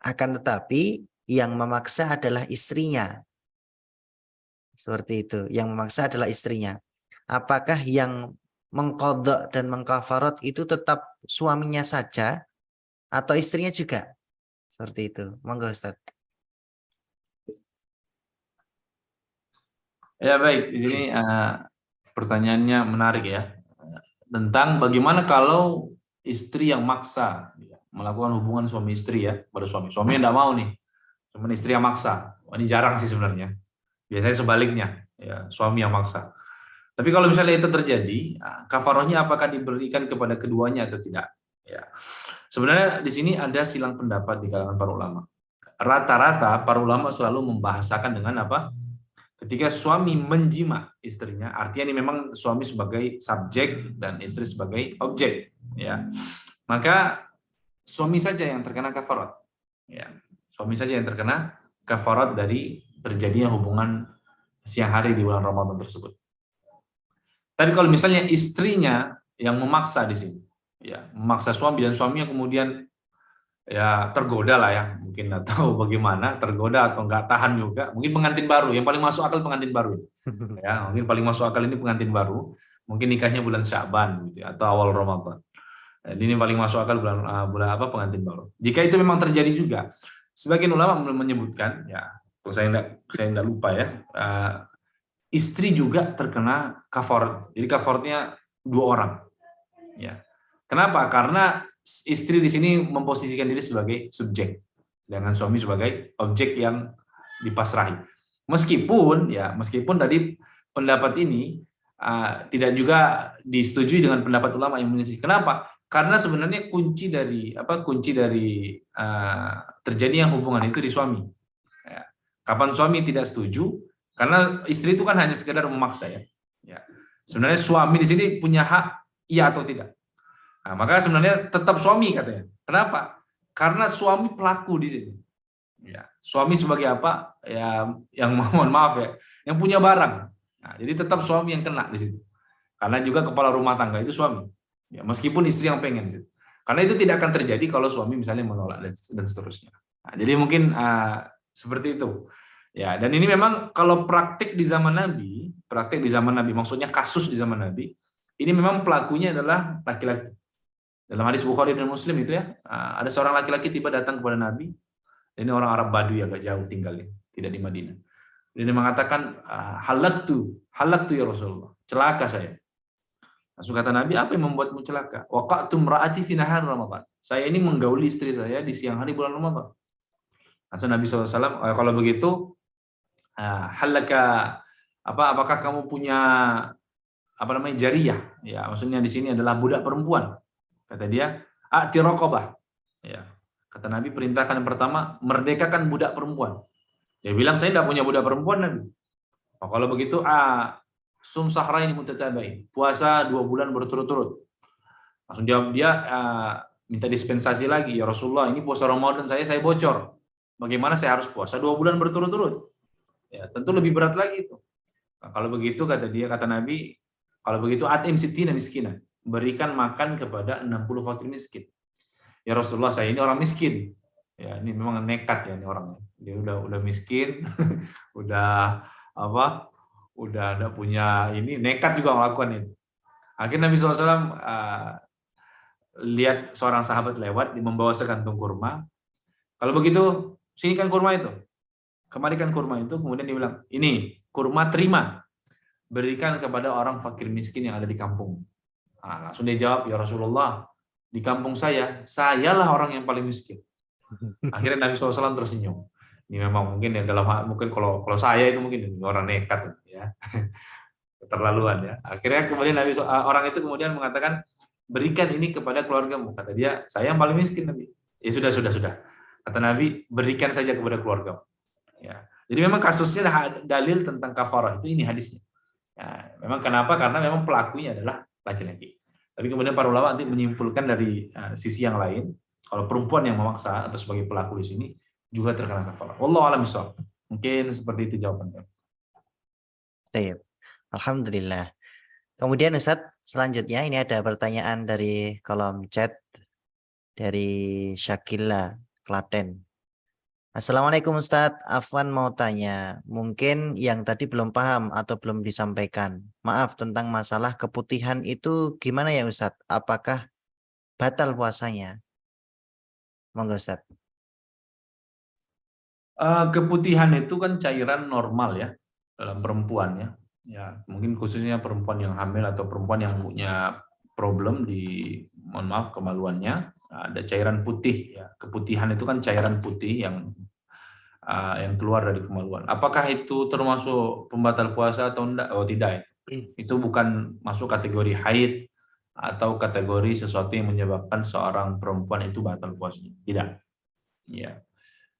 akan tetapi yang memaksa adalah istrinya. Seperti itu, yang memaksa adalah istrinya. Apakah yang mengqadha dan mengkafarat itu tetap suaminya saja atau istrinya juga? Seperti itu. Monggo Ustaz. Ya baik, di sini pertanyaannya menarik ya. Tentang bagaimana kalau istri yang maksa melakukan hubungan suami istri ya pada suami. Suami yang tidak mau nih, cuma istri yang maksa. Ini jarang sih sebenarnya. Biasanya sebaliknya, ya suami yang maksa. Tapi kalau misalnya itu terjadi, kafarohnya apakah diberikan kepada keduanya atau tidak? Ya. Sebenarnya di sini ada silang pendapat di kalangan para ulama. Rata-rata para ulama selalu membahasakan dengan apa? Ketika suami menjima istrinya, artinya ini memang suami sebagai subjek dan istri sebagai objek, ya. Maka suami saja yang terkena kafarat, ya. Suami saja yang terkena kafarat dari terjadinya hubungan siang hari di bulan Ramadan tersebut. Tapi kalau misalnya istrinya yang memaksa di sini, ya, memaksa suami dan suaminya kemudian ya tergoda lah ya, mungkin atau bagaimana, tergoda atau nggak tahan juga, mungkin pengantin baru, yang paling masuk akal pengantin baru, ya, mungkin paling masuk akal ini pengantin baru, mungkin nikahnya bulan Sya'ban gitu, atau awal Ramadan. Jadi ini paling masuk akal bulan apa pengantin baru. Jika itu memang terjadi juga, sebagian ulama menyebutkan, ya, kalau saya tidak lupa ya, istri juga terkena kafarat. Jadi kafaratnya 2 orang. Ya. Kenapa? Karena istri di sini memposisikan diri sebagai subjek, dengan suami sebagai objek yang dipasrahi. Meskipun tadi pendapat ini tidak juga disetujui dengan pendapat ulama yang menyelesaikan. Kenapa? Karena sebenarnya kunci dari terjadinya hubungan itu di suami. Ya. Kapan suami tidak setuju, karena istri itu kan hanya sekedar memaksa ya. Sebenarnya suami di sini punya hak iya atau tidak. Nah, maka sebenarnya tetap suami katanya. Kenapa? Karena suami pelaku di sini. Ya, suami sebagai apa? Ya, yang mohon maaf ya, yang punya barang. Nah, jadi tetap suami yang kena di situ. Karena juga kepala rumah tangga itu suami. Ya, meskipun istri yang pengen. Karena itu tidak akan terjadi kalau suami misalnya menolak dan seterusnya. Nah, jadi mungkin seperti itu. Ya, dan ini memang kalau praktik di zaman Nabi, maksudnya kasus di zaman Nabi, ini memang pelakunya adalah laki-laki. Dalam hadis Bukhari dan Muslim itu ya, ada seorang laki-laki tiba datang kepada Nabi. Ini orang Arab Baduy agak jauh tinggalnya, tidak di Madinah. Dia mengatakan, halaktu ya Rasulullah, celaka saya. Langsung kata Nabi, apa yang membuatmu celaka? Waqa'tu imra'ati fi nahar Ramadan. Saya ini menggauli istri saya di siang hari bulan Ramadan. Langsung Nabi SAW, kalau begitu, apakah kamu punya jariyah? Ya, maksudnya di sini adalah budak perempuan. Kata dia, a'ti raqabah. Ya. Kata Nabi, perintahkan yang pertama, merdekakan budak perempuan. Dia bilang, saya tidak punya budak perempuan, Nabi. Kalau begitu, sum sahraini mutatabain, puasa 2 bulan berturut-turut. Langsung jawab dia, minta dispensasi lagi, ya Rasulullah, ini puasa Ramadan saya bocor. Bagaimana saya harus puasa 2 bulan berturut-turut? Ya, tentu lebih berat lagi itu. Nah, kalau begitu kata Nabi, kalau begitu atim sittina miskina, berikan makan kepada 60 fakir miskin. Ya Rasulullah, saya ini orang miskin. Ya, ini memang nekat ya ini orangnya. Dia udah miskin, udah ada punya ini, nekat juga melakukan itu. Akhirnya Nabi SAW lihat seorang sahabat lewat, membawa sekantung kurma. Kalau begitu, sinikan kurma itu. Kemarikan kurma itu, kemudian dia bilang, ini kurma terima, berikan kepada orang fakir miskin yang ada di kampung. Nah, langsung dia jawab, ya Rasulullah, di kampung sayalah orang yang paling miskin. Akhirnya Nabi SAW tersenyum. Ini memang mungkin ya mungkin kalau saya itu mungkin orang nekat ya. Keterlaluan ya. Akhirnya kemudian orang itu kemudian mengatakan, berikan ini kepada keluargamu. Kata dia, saya yang paling miskin Nabi. Ya sudah. Kata Nabi, berikan saja kepada keluargamu. Ya. Jadi memang kasusnya dalil tentang kafarah itu ini hadisnya. Ya, memang kenapa? Karena memang pelakunya adalah laki-laki. Tapi kemudian para ulama nanti menyimpulkan dari sisi yang lain, kalau perempuan yang memaksa atau sebagai pelaku di sini juga terkena kafarah. Wallahu a'lam bishawab. Mungkin seperti itu jawabannya. Baik. Alhamdulillah. Kemudian Ustadz, selanjutnya ini ada pertanyaan dari kolom chat dari Syakila, Klaten. Assalamualaikum Ustadz, Afwan mau tanya, mungkin yang tadi belum paham atau belum disampaikan. Maaf, tentang masalah keputihan itu gimana ya Ustadz? Apakah batal puasanya? Monggo Ustadz. Keputihan itu kan cairan normal ya dalam perempuan ya. Ya, mungkin khususnya perempuan yang hamil atau perempuan yang punya problem di, mohon maaf, kemaluannya, ada cairan putih ya. Keputihan itu kan cairan putih yang keluar dari kemaluan. Apakah itu termasuk pembatal puasa atau enggak? Oh, tidak. Itu bukan masuk kategori haid atau kategori sesuatu yang menyebabkan seorang perempuan itu batal puasanya. Tidak. Ya.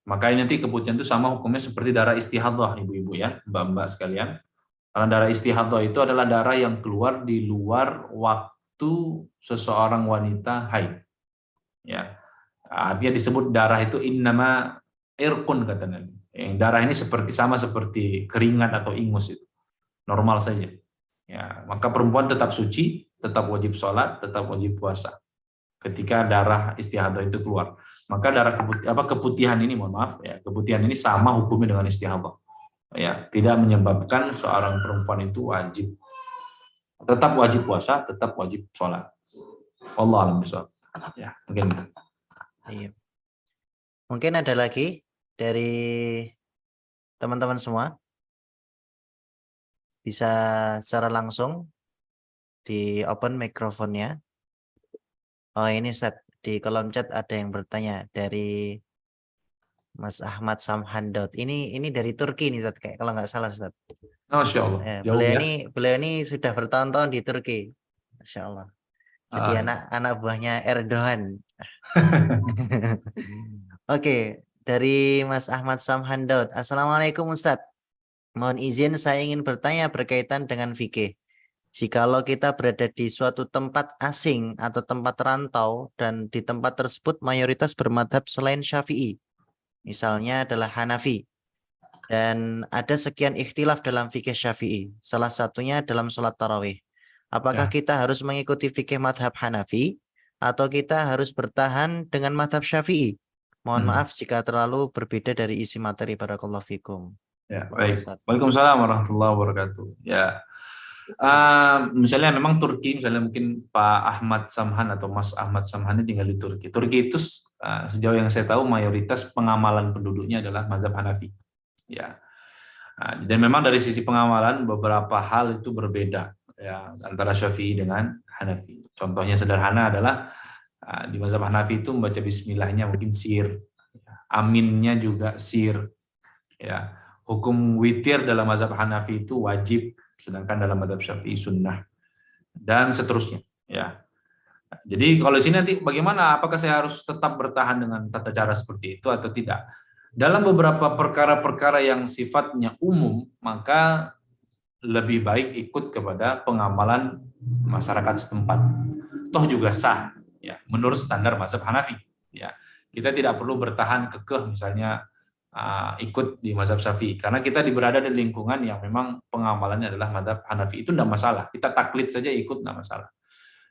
Makanya nanti keputihan itu sama hukumnya seperti darah istihadhah, ibu-ibu ya, mbak-mbak sekalian. Karena darah istihadhah itu adalah darah yang keluar di luar waktu seseorang wanita haid. Ya. Artinya disebut darah itu innama irqun kata Nabi. Darah ini sama seperti keringat atau ingus itu. Normal saja. Ya, maka perempuan tetap suci, tetap wajib sholat, tetap wajib puasa ketika darah istihadhah itu keluar. Maka darah keputihan ini, mohon maaf ya, keputihan ini sama hukumnya dengan istihadhah. Ya, tidak menyebabkan seorang perempuan itu tetap wajib puasa, tetap wajib sholat. Allah alam bishawab. Ya, mungkin. Iya. Mungkin ada lagi dari teman-teman semua, bisa secara langsung di open mikrofonnya. Oh ini Ustadz, di kolom chat ada yang bertanya dari Mas Ahmad Samhandot. Ini dari Turki nih Ustaz, kayak kalau nggak salah Ustaz. Masya Allah, jauh ya. Beliau ini sudah bertahun-tahun di Turki. Masya Allah. Jadi anak buahnya Erdogan. Oke, dari Mas Ahmad Samhandot. Assalamualaikum Ustadz. Mohon izin saya ingin bertanya berkaitan dengan fikih. Jikalau kita berada di suatu tempat asing atau tempat rantau dan di tempat tersebut mayoritas bermadhab selain Syafi'i, misalnya adalah Hanafi, dan ada sekian ikhtilaf dalam fikih Syafi'i, salah satunya dalam sholat tarawih. Apakah kita harus mengikuti fikih madhab Hanafi atau kita harus bertahan dengan madhab Syafi'i? Mohon maaf jika terlalu berbeda dari isi materi. Barakallahu fikum. Ya, baik. Waalaikumsalam warahmatullahi wabarakatuh. Ya, misalnya memang Turki, misalnya mungkin Pak Ahmad Samhan atau Mas Ahmad Samhan ini tinggal di Turki. Turki itu sejauh yang saya tahu mayoritas pengamalan penduduknya adalah mazhab Hanafi. Ya, dan memang dari sisi pengamalan beberapa hal itu berbeda ya antara Syafi'i dengan Hanafi. Contohnya sederhana adalah di mazhab Hanafi itu membaca Bismillahnya mungkin sir, aminnya juga sir, ya. Hukum witir dalam mazhab Hanafi itu wajib, sedangkan dalam mazhab Syafi'i sunnah, dan seterusnya. Ya. Jadi kalau di sini nanti bagaimana? Apakah saya harus tetap bertahan dengan tata cara seperti itu atau tidak? Dalam beberapa perkara-perkara yang sifatnya umum, maka lebih baik ikut kepada pengamalan masyarakat setempat. Toh juga sah, ya, menurut standar mazhab Hanafi. Ya, kita tidak perlu bertahan kekeh misalnya ikut di mazhab Syafi'i, karena kita berada di lingkungan yang memang pengamalannya adalah mazhab Hanafi, itu tidak masalah, kita taklid saja ikut tidak masalah.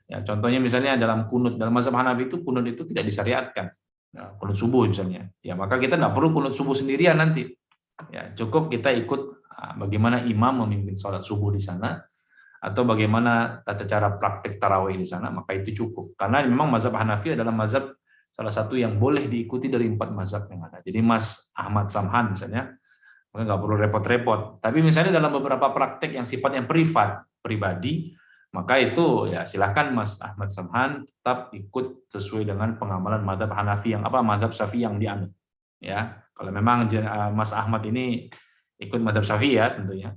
Ya, contohnya misalnya dalam kunut, dalam mazhab Hanafi itu kunut itu tidak disyariatkan, ya, kunut subuh misalnya, ya maka kita tidak perlu kunut subuh sendirian nanti, ya cukup kita ikut bagaimana imam memimpin sholat subuh di sana, atau bagaimana tata cara praktek tarawih di sana, maka itu cukup, karena memang mazhab Hanafi adalah mazhab salah satu yang boleh diikuti dari 4 mazhab yang ada. Jadi Mas Ahmad Samhan misalnya, maka nggak perlu repot-repot. Tapi misalnya dalam beberapa praktek yang sifatnya privat, pribadi, maka itu ya silahkan Mas Ahmad Samhan tetap ikut sesuai dengan pengamalan mazhab Hanafi yang mazhab Syafi'i yang dianut. Ya, kalau memang Mas Ahmad ini ikut mazhab Syafi'i ya tentunya.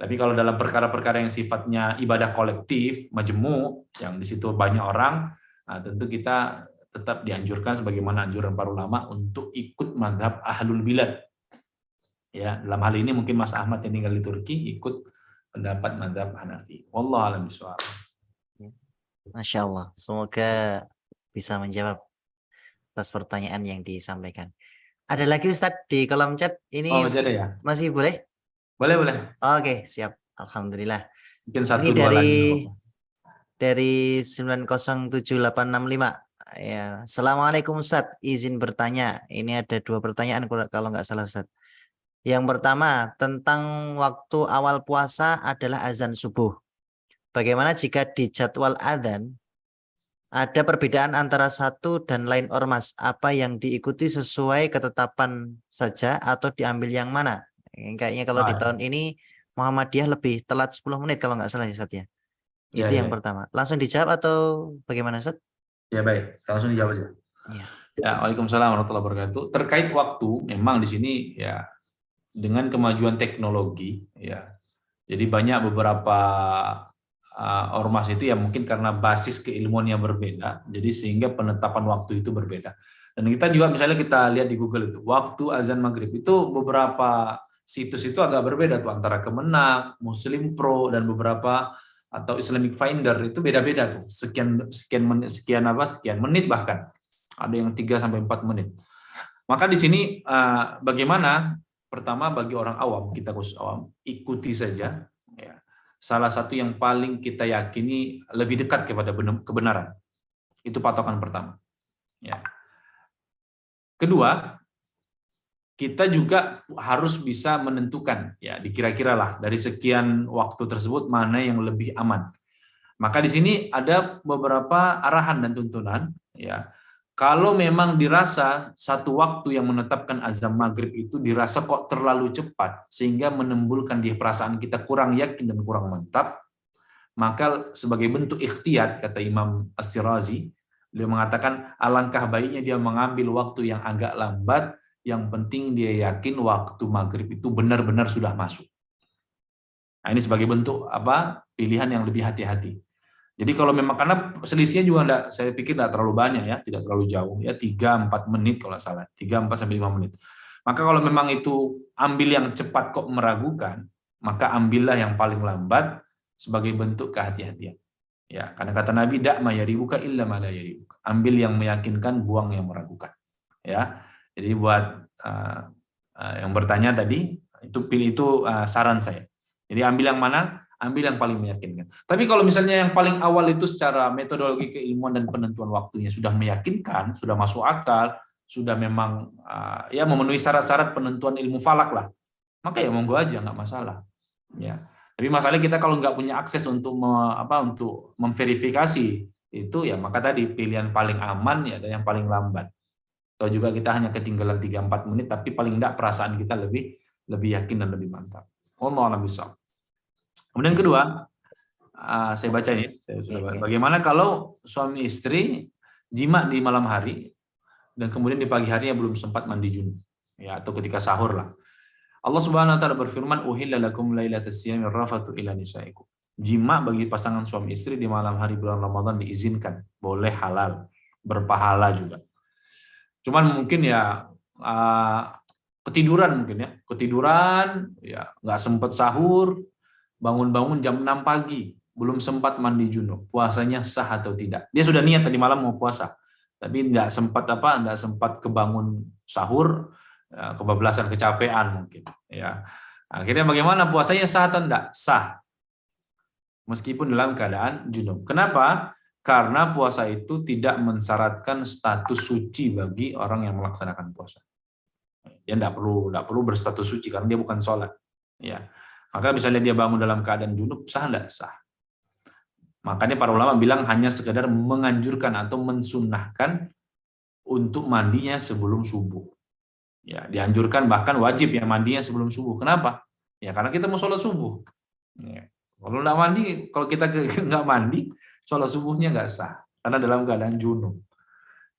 Tapi kalau dalam perkara-perkara yang sifatnya ibadah kolektif, majmu, yang di situ banyak orang, tentu kita tetap dianjurkan sebagaimana anjuran para ulama untuk ikut mazhab ahlul bilad. Ya, dalam hal ini mungkin Mas Ahmad yang tinggal di Turki ikut pendapat mazhab Hanafi. Wallahu a'lam bishawab. Masya Allah, semoga bisa menjawab atas pertanyaan yang disampaikan. Ada lagi Ustadz di kolom chat ini? Masih ada ya? Masih boleh? Boleh. Oke, siap. Alhamdulillah. Mungkin satu ini dua dari 907865. Ya, Assalamualaikum Ustadz, izin bertanya. Ini ada 2 pertanyaan kalau nggak salah Ustadz. Yang pertama, tentang waktu awal puasa adalah azan subuh. Bagaimana jika di jadwal adzan ada perbedaan antara satu dan lain ormas? Apa yang diikuti sesuai ketetapan saja atau diambil yang mana? Kayaknya kalau di tahun ini Muhammadiyah lebih telat 10 menit kalau nggak salah ya Ustadz ya. Itu yang pertama. Langsung dijawab atau bagaimana Ustadz? Ya baik, langsung dijawab aja. Ya, Waalaikumsalam warahmatullahi wabarakatuh. Terkait waktu, memang di sini ya dengan kemajuan teknologi, ya, jadi banyak beberapa ormas itu ya mungkin karena basis keilmuan yang berbeda, jadi sehingga penetapan waktu itu berbeda. Dan kita juga misalnya kita lihat di Google itu waktu azan maghrib itu beberapa situs itu agak berbeda tuh antara Kemenak, Muslim Pro dan beberapa atau Islamic Finder itu beda-beda tuh, sekian menit bahkan. Ada yang 3 sampai 4 menit. Maka di sini bagaimana? Pertama bagi orang awam, kita khusus awam, ikuti saja ya. Salah satu yang paling kita yakini lebih dekat kepada kebenaran. Itu patokan pertama. Ya. Kedua, kita juga harus bisa menentukan ya dikira-kira lah dari sekian waktu tersebut mana yang lebih aman. Maka di sini ada beberapa arahan dan tuntunan ya. Kalau memang dirasa satu waktu yang menetapkan azan maghrib itu dirasa kok terlalu cepat sehingga menimbulkan di perasaan kita kurang yakin dan kurang mantap, maka sebagai bentuk ikhtiyat kata Imam As-Sirazi, Beliau mengatakan alangkah baiknya dia mengambil waktu yang agak lambat, yang penting dia yakin waktu maghrib itu benar-benar sudah masuk. Nah, ini sebagai bentuk apa? Pilihan yang lebih hati-hati. Jadi kalau memang karena selisihnya juga enggak, saya pikir enggak terlalu banyak ya, tidak terlalu jauh ya, 3-4 menit kalau nggak salah, 3-4 sampai 5 menit. Maka kalau memang itu ambil yang cepat kok meragukan, maka ambillah yang paling lambat sebagai bentuk kehati-hatian. Ya, karena kata Nabi, dak ma yaribuka illa ma la yaribuka. Ambil yang meyakinkan, buang yang meragukan. Ya. Jadi buat yang bertanya tadi, itu pilih itu saran saya. Jadi ambil yang mana? Ambil yang paling meyakinkan. Tapi kalau misalnya yang paling awal itu secara metodologi keilmuan dan penentuan waktunya sudah meyakinkan, sudah masuk akal, sudah memang ya memenuhi syarat-syarat penentuan ilmu falak lah, maka ya monggo aja, nggak masalah. Ya. Tapi masalahnya kita kalau nggak punya akses untuk untuk memverifikasi itu ya, maka tadi pilihan paling aman ya dan yang paling lambat. Atau juga kita hanya ketinggalan 3-4 menit, tapi paling enggak perasaan kita lebih yakin dan lebih mantap. Wallahu a'lam bishawab. Kemudian kedua, saya baca ini, saya sudah baca. Bagaimana kalau suami istri jima di malam hari dan kemudian di pagi harinya belum sempat mandi junub, ya, atau ketika sahur lah. Allah Subhanahu wa taala berfirman, "Uhilla lakum lailatas siyami rafathu ila nisaikum." Jima bagi pasangan suami istri di malam hari bulan Ramadan diizinkan, boleh, halal, berpahala juga. Cuman mungkin ya ketiduran mungkin ya, nggak sempat sahur, bangun-bangun jam 6 pagi, belum sempat mandi junub, puasanya sah atau tidak? Dia sudah niat tadi malam mau puasa, tapi nggak sempat kebangun sahur, kebablasan, kecapean mungkin, ya. Akhirnya bagaimana, puasanya sah atau enggak? Sah. Meskipun dalam keadaan junub. Kenapa? Karena puasa itu tidak mensyaratkan status suci bagi orang yang melaksanakan puasa. Dia enggak perlu berstatus suci karena dia bukan sholat. Ya. Maka misalnya dia bangun dalam keadaan junub, sah enggak? Sah. Makanya para ulama bilang hanya sekedar menganjurkan atau mensunnahkan untuk mandinya sebelum subuh. Ya, dianjurkan, bahkan wajib ya mandinya sebelum subuh. Kenapa? Ya karena kita mau sholat subuh. Ya. Kalau nggak mandi, kalau kita nggak mandi, sholat subuhnya nggak sah karena dalam keadaan junub.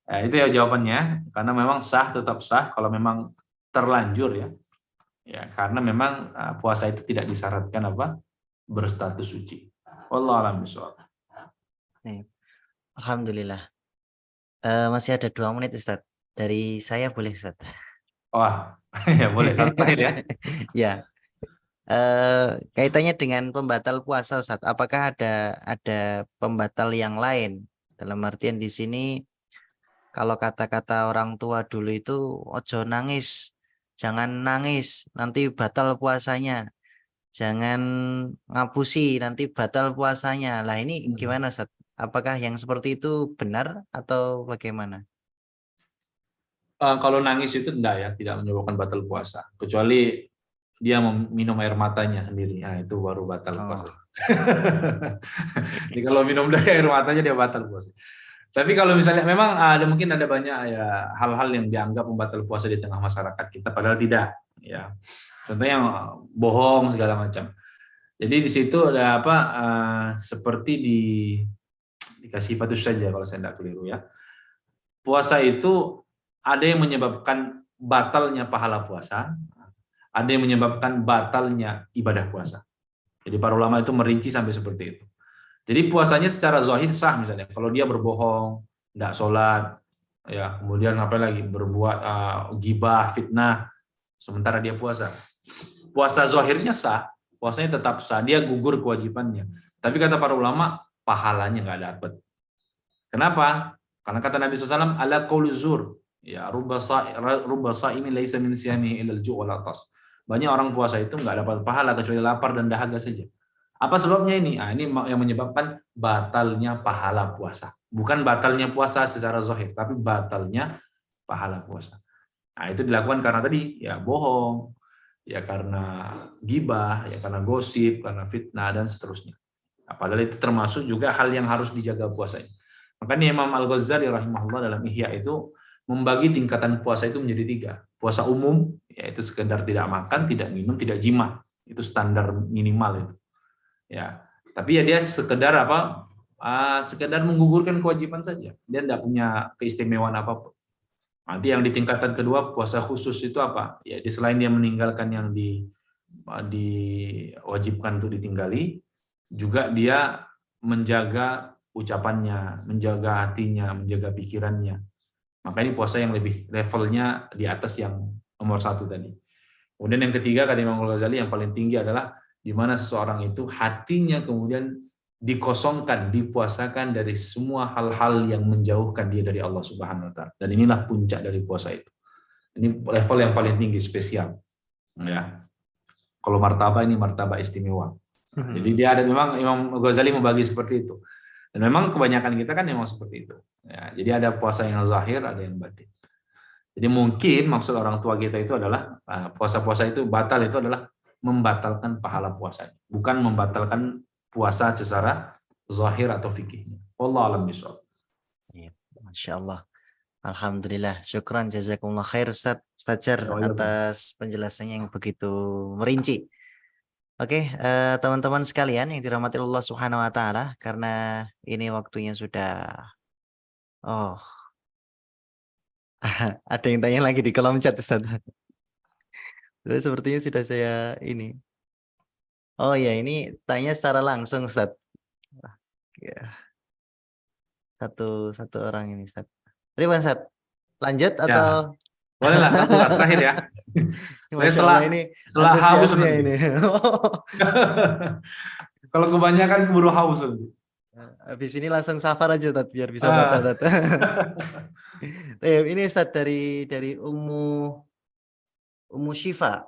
Ya, itu ya jawabannya. Karena memang sah, tetap sah kalau memang terlanjur ya. Ya karena memang puasa itu tidak disyaratkan berstatus suci. Wallahu a'lam bishawab. Alhamdulillah. Masih ada 2 menit Ustaz. Dari saya boleh Ustaz? Wah, ya boleh, satu terakhir ya. Ya. Kaitannya dengan pembatal puasa Ustaz, apakah ada pembatal yang lain? Dalam artian di sini kalau kata-kata orang tua dulu itu ojo nangis, jangan nangis nanti batal puasanya, jangan ngapusi nanti batal puasanya. Lah ini gimana Ustaz? Apakah yang seperti itu benar atau bagaimana? Kalau nangis itu enggak ya, tidak menyebabkan batal puasa. Kecuali dia minum air matanya sendiri, nah itu baru batal puasa. Jadi kalau minum dari air matanya dia batal puasa. Tapi kalau misalnya memang mungkin ada banyak ya hal-hal yang dianggap membatal puasa di tengah masyarakat kita, padahal tidak. Ya, contohnya bohong segala macam. Jadi di situ ada seperti dikasih fatus saja kalau saya tidak keliru ya. Puasa itu ada yang menyebabkan batalnya pahala puasa, ada yang menyebabkan batalnya ibadah puasa. Jadi para ulama itu merinci sampai seperti itu. Jadi puasanya secara zahir sah misalnya, kalau dia berbohong, tidak sholat, ya kemudian berbuat gibah, fitnah, sementara dia puasa. Puasa zahirnya sah, puasanya tetap sah, dia gugur kewajibannya. Tapi kata para ulama, pahalanya nggak dapat. Kenapa? Karena kata Nabi SAW, ala qaulu zur, ya rubba sa'imin laisa min siyamihi ilal ju' wal atas. Banyak orang puasa itu nggak dapat pahala kecuali lapar dan dahaga saja. Apa sebabnya ini? Ini yang menyebabkan batalnya pahala puasa. Bukan batalnya puasa secara zahir, tapi batalnya pahala puasa. Nah, itu dilakukan karena tadi ya bohong, ya karena gibah, ya karena gosip, karena fitnah dan seterusnya. Nah, padahal itu termasuk juga hal yang harus dijaga puasanya. Makanya Imam Al-Ghazali rahimahullah dalam Ihya itu membagi tingkatan puasa itu menjadi 3. Puasa umum, yaitu sekedar tidak makan, tidak minum, tidak jima. Itu standar minimal itu. Ya, tapi ya dia sekedar sekedar menggugurkan kewajiban saja. Dia tidak punya keistimewaan apapun. Nanti yang di tingkatan kedua, puasa khusus itu apa? Ya, selain dia meninggalkan yang diwajibkan untuk ditinggali, juga dia menjaga ucapannya, menjaga hatinya, menjaga pikirannya. Maka ini puasa yang lebih levelnya di atas yang nomor 1 tadi. Kemudian yang ketiga, kata Imam Al-Ghazali, yang paling tinggi adalah di mana seseorang itu hatinya kemudian dikosongkan, dipuasakan dari semua hal-hal yang menjauhkan dia dari Allah Subhanahu wa taala. Dan inilah puncak dari puasa itu. Ini level yang paling tinggi, spesial. Ya. Kalau martabak ini martabak istimewa. Jadi dia ada, memang Imam Ghazali membagi seperti itu. Dan memang kebanyakan kita kan memang seperti itu. Ya, jadi ada puasa yang zahir, ada yang batin. Jadi mungkin maksud orang tua kita itu adalah puasa-puasa itu batal, itu adalah membatalkan pahala puasa, bukan membatalkan puasa secara zahir atau fikihnya. Wallahu a'lam bishawab. Iya, Masya Allah. Alhamdulillah. Syukran jazakumullah khair Ustaz Fajar Ya, wa iyyakum. atas penjelasannya yang begitu merinci. Oke, teman-teman sekalian yang dirahmati Allah Subhanahu wa taala, karena ini waktunya sudah ada yang tanya lagi di kolom chat Ustaz. Sepertinya sudah saya ini. Oh ya, ini tanya secara langsung Ustaz. Ya, satu orang ini Ustaz. Bukan Ustaz. Lanjut Ya, atau bolehlah satu lah terakhir ya. Masya Allah ini Setelah haus antusiasnya nanti. ini. Kalau kebanyakan keburu haus nanti. Habis ini langsung safar aja Tat, biar bisa Ah. batal Tat. Ini Ustaz dari Ummu Syifa.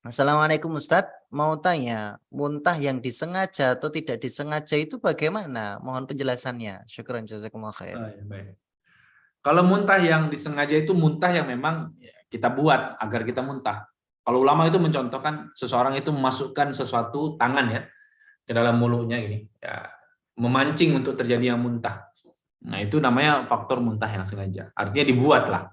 Assalamualaikum Ustadz, mau tanya, muntah yang disengaja atau tidak disengaja itu bagaimana? Mohon penjelasannya. Syukran jazakumullah khair. Ya, baik. Kalau muntah yang disengaja itu muntah yang memang kita buat agar kita muntah. Kalau ulama itu mencontohkan seseorang itu memasukkan sesuatu tangan ya ke dalam mulutnya ini, ya, memancing untuk terjadi yang muntah. Nah, itu namanya faktor muntah yang sengaja. Artinya dibuat lah.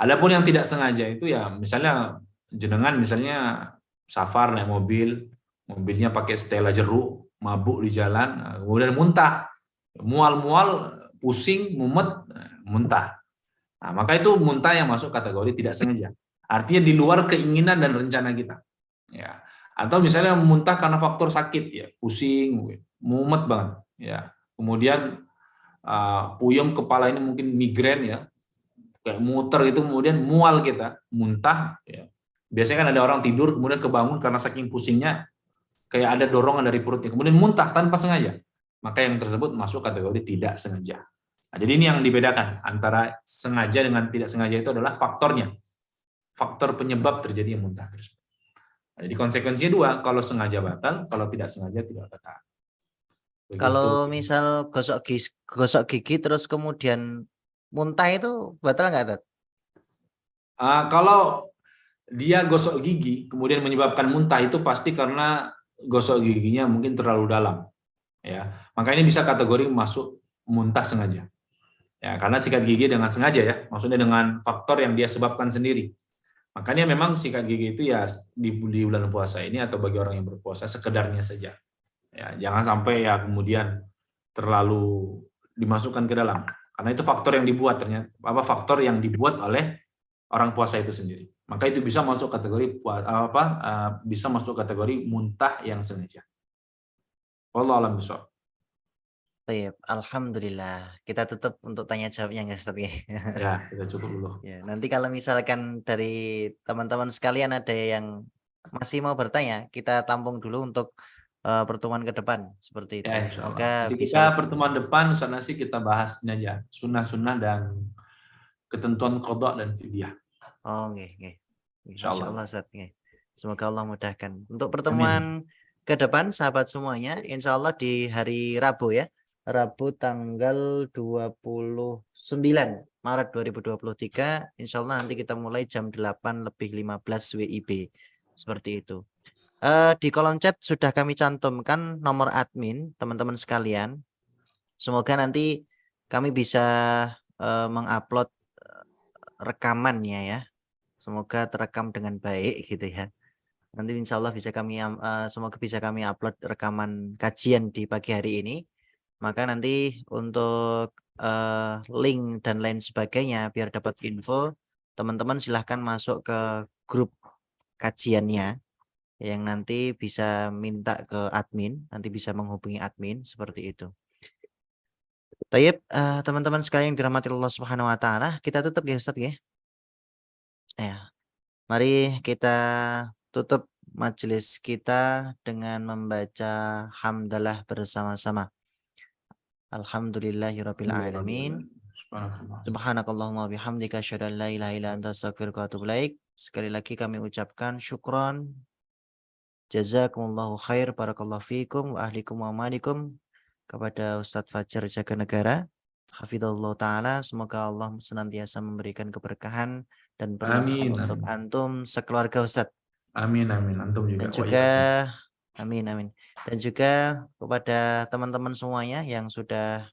Adapun yang tidak sengaja itu ya misalnya jenengan misalnya safar naik mobil, mobilnya pakai stella jeruk, mabuk di jalan, kemudian muntah, mual-mual, pusing, mumet, muntah. Nah, maka itu muntah yang masuk kategori tidak sengaja. Artinya di luar keinginan dan rencana kita. Ya. Atau misalnya muntah karena faktor sakit ya, pusing, mumet banget ya. Kemudian puyeng kepala ini mungkin migrain ya, kayak muter itu, kemudian mual kita, muntah ya. Biasanya kan ada orang tidur kemudian kebangun karena saking pusingnya kayak ada dorongan dari perutnya, kemudian muntah tanpa sengaja. Maka yang tersebut masuk kategori tidak sengaja. Nah, jadi ini yang dibedakan antara sengaja dengan tidak sengaja itu adalah faktornya. Faktor penyebab terjadi muntah tersebut. Nah, jadi konsekuensinya dua, kalau sengaja batal, kalau tidak sengaja tidak batal. Begitu. Kalau misal gosok gigi terus kemudian muntah itu batal nggak Tat? Kalau dia gosok gigi kemudian menyebabkan muntah itu pasti karena gosok giginya mungkin terlalu dalam. Ya, makanya bisa kategori masuk muntah sengaja. Ya, karena sikat gigi dengan sengaja ya, maksudnya dengan faktor yang dia sebabkan sendiri. Makanya memang sikat gigi itu ya di bulan puasa ini atau bagi orang yang berpuasa sekedarnya saja. Ya, jangan sampai ya kemudian terlalu dimasukkan ke dalam. Karena itu faktor yang dibuat ternyata faktor yang dibuat oleh orang puasa itu sendiri. Maka itu bisa masuk kategori bisa masuk kategori muntah yang sengaja. Wallahu a'lam bishawab. Baik, alhamdulillah. Kita tutup untuk tanya jawabnya nggak Ustaz ya? Ya, kita cukup dulu. Ya, nanti kalau misalkan dari teman-teman sekalian ada yang masih mau bertanya, kita tampung dulu untuk pertemuan ke depan seperti itu. Ya, insya Allah. Semoga Jadi bisa kita pertemuan depan sana sih kita bahas aja sunnah-sunnah dan ketentuan qada dan fidyah. Oh, nggih. Insya Masya Allah. Allah Ustaz, nggih. Semoga Allah mudahkan. Untuk Amin. pertemuan ke depan sahabat semuanya, insya Allah di hari Rabu ya. Rabu tanggal 29 Maret 2023, insya Allah nanti kita mulai jam 8:15 WIB. Seperti itu. Di kolom chat sudah kami cantumkan nomor admin teman-teman sekalian. Semoga nanti kami bisa mengupload rekamannya ya. Semoga terekam dengan baik gitu ya. Nanti insya Allah bisa semoga bisa kami upload rekaman kajian di pagi hari ini. Maka nanti untuk link dan lain sebagainya biar dapat info, teman-teman silahkan masuk ke grup kajiannya yang nanti bisa minta ke admin, nanti bisa menghubungi admin seperti itu. Tayyib, teman-teman sekalian yang dirahmati Allah Subhanahu wa taala, kita tutup ya Ustaz ya. Ya, mari kita tutup majelis kita dengan membaca hamdalah bersama-sama. Alhamdulillahirabbil alamin. Subhanallah. Subhanakallahumma bihamdika asyhadu an la ilaha illa anta astaghfiruka wa atubu ilaik. Sekali lagi kami ucapkan syukron. Jazakumullahu khair, barakallahu fikum wa ahlikum wa amalikum kepada Ustadz Fajar Jaga Negara. Hafidhullah Ta'ala, semoga Allah senantiasa memberikan keberkahan dan berlimpahan Amin, untuk amin. antum sekeluarga Ustadz. Amin, amin. Antum juga. Dan Wa juga, iyyakum. amin, amin. Dan juga kepada teman-teman semuanya yang sudah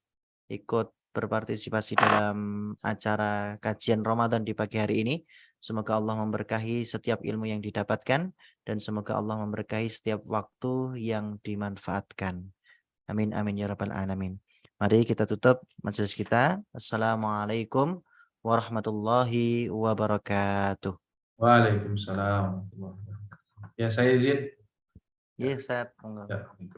ikut berpartisipasi dalam acara kajian Ramadan di pagi hari ini. Semoga Allah memberkahi setiap ilmu yang didapatkan dan semoga Allah memberkahi setiap waktu yang dimanfaatkan. Amin amin ya rabbal alamin. Mari kita tutup majelis kita. Assalamualaikum warahmatullahi wabarakatuh. Waalaikumsalam. Ya, saya izin. Ya, Ustaz. Ya, gitu.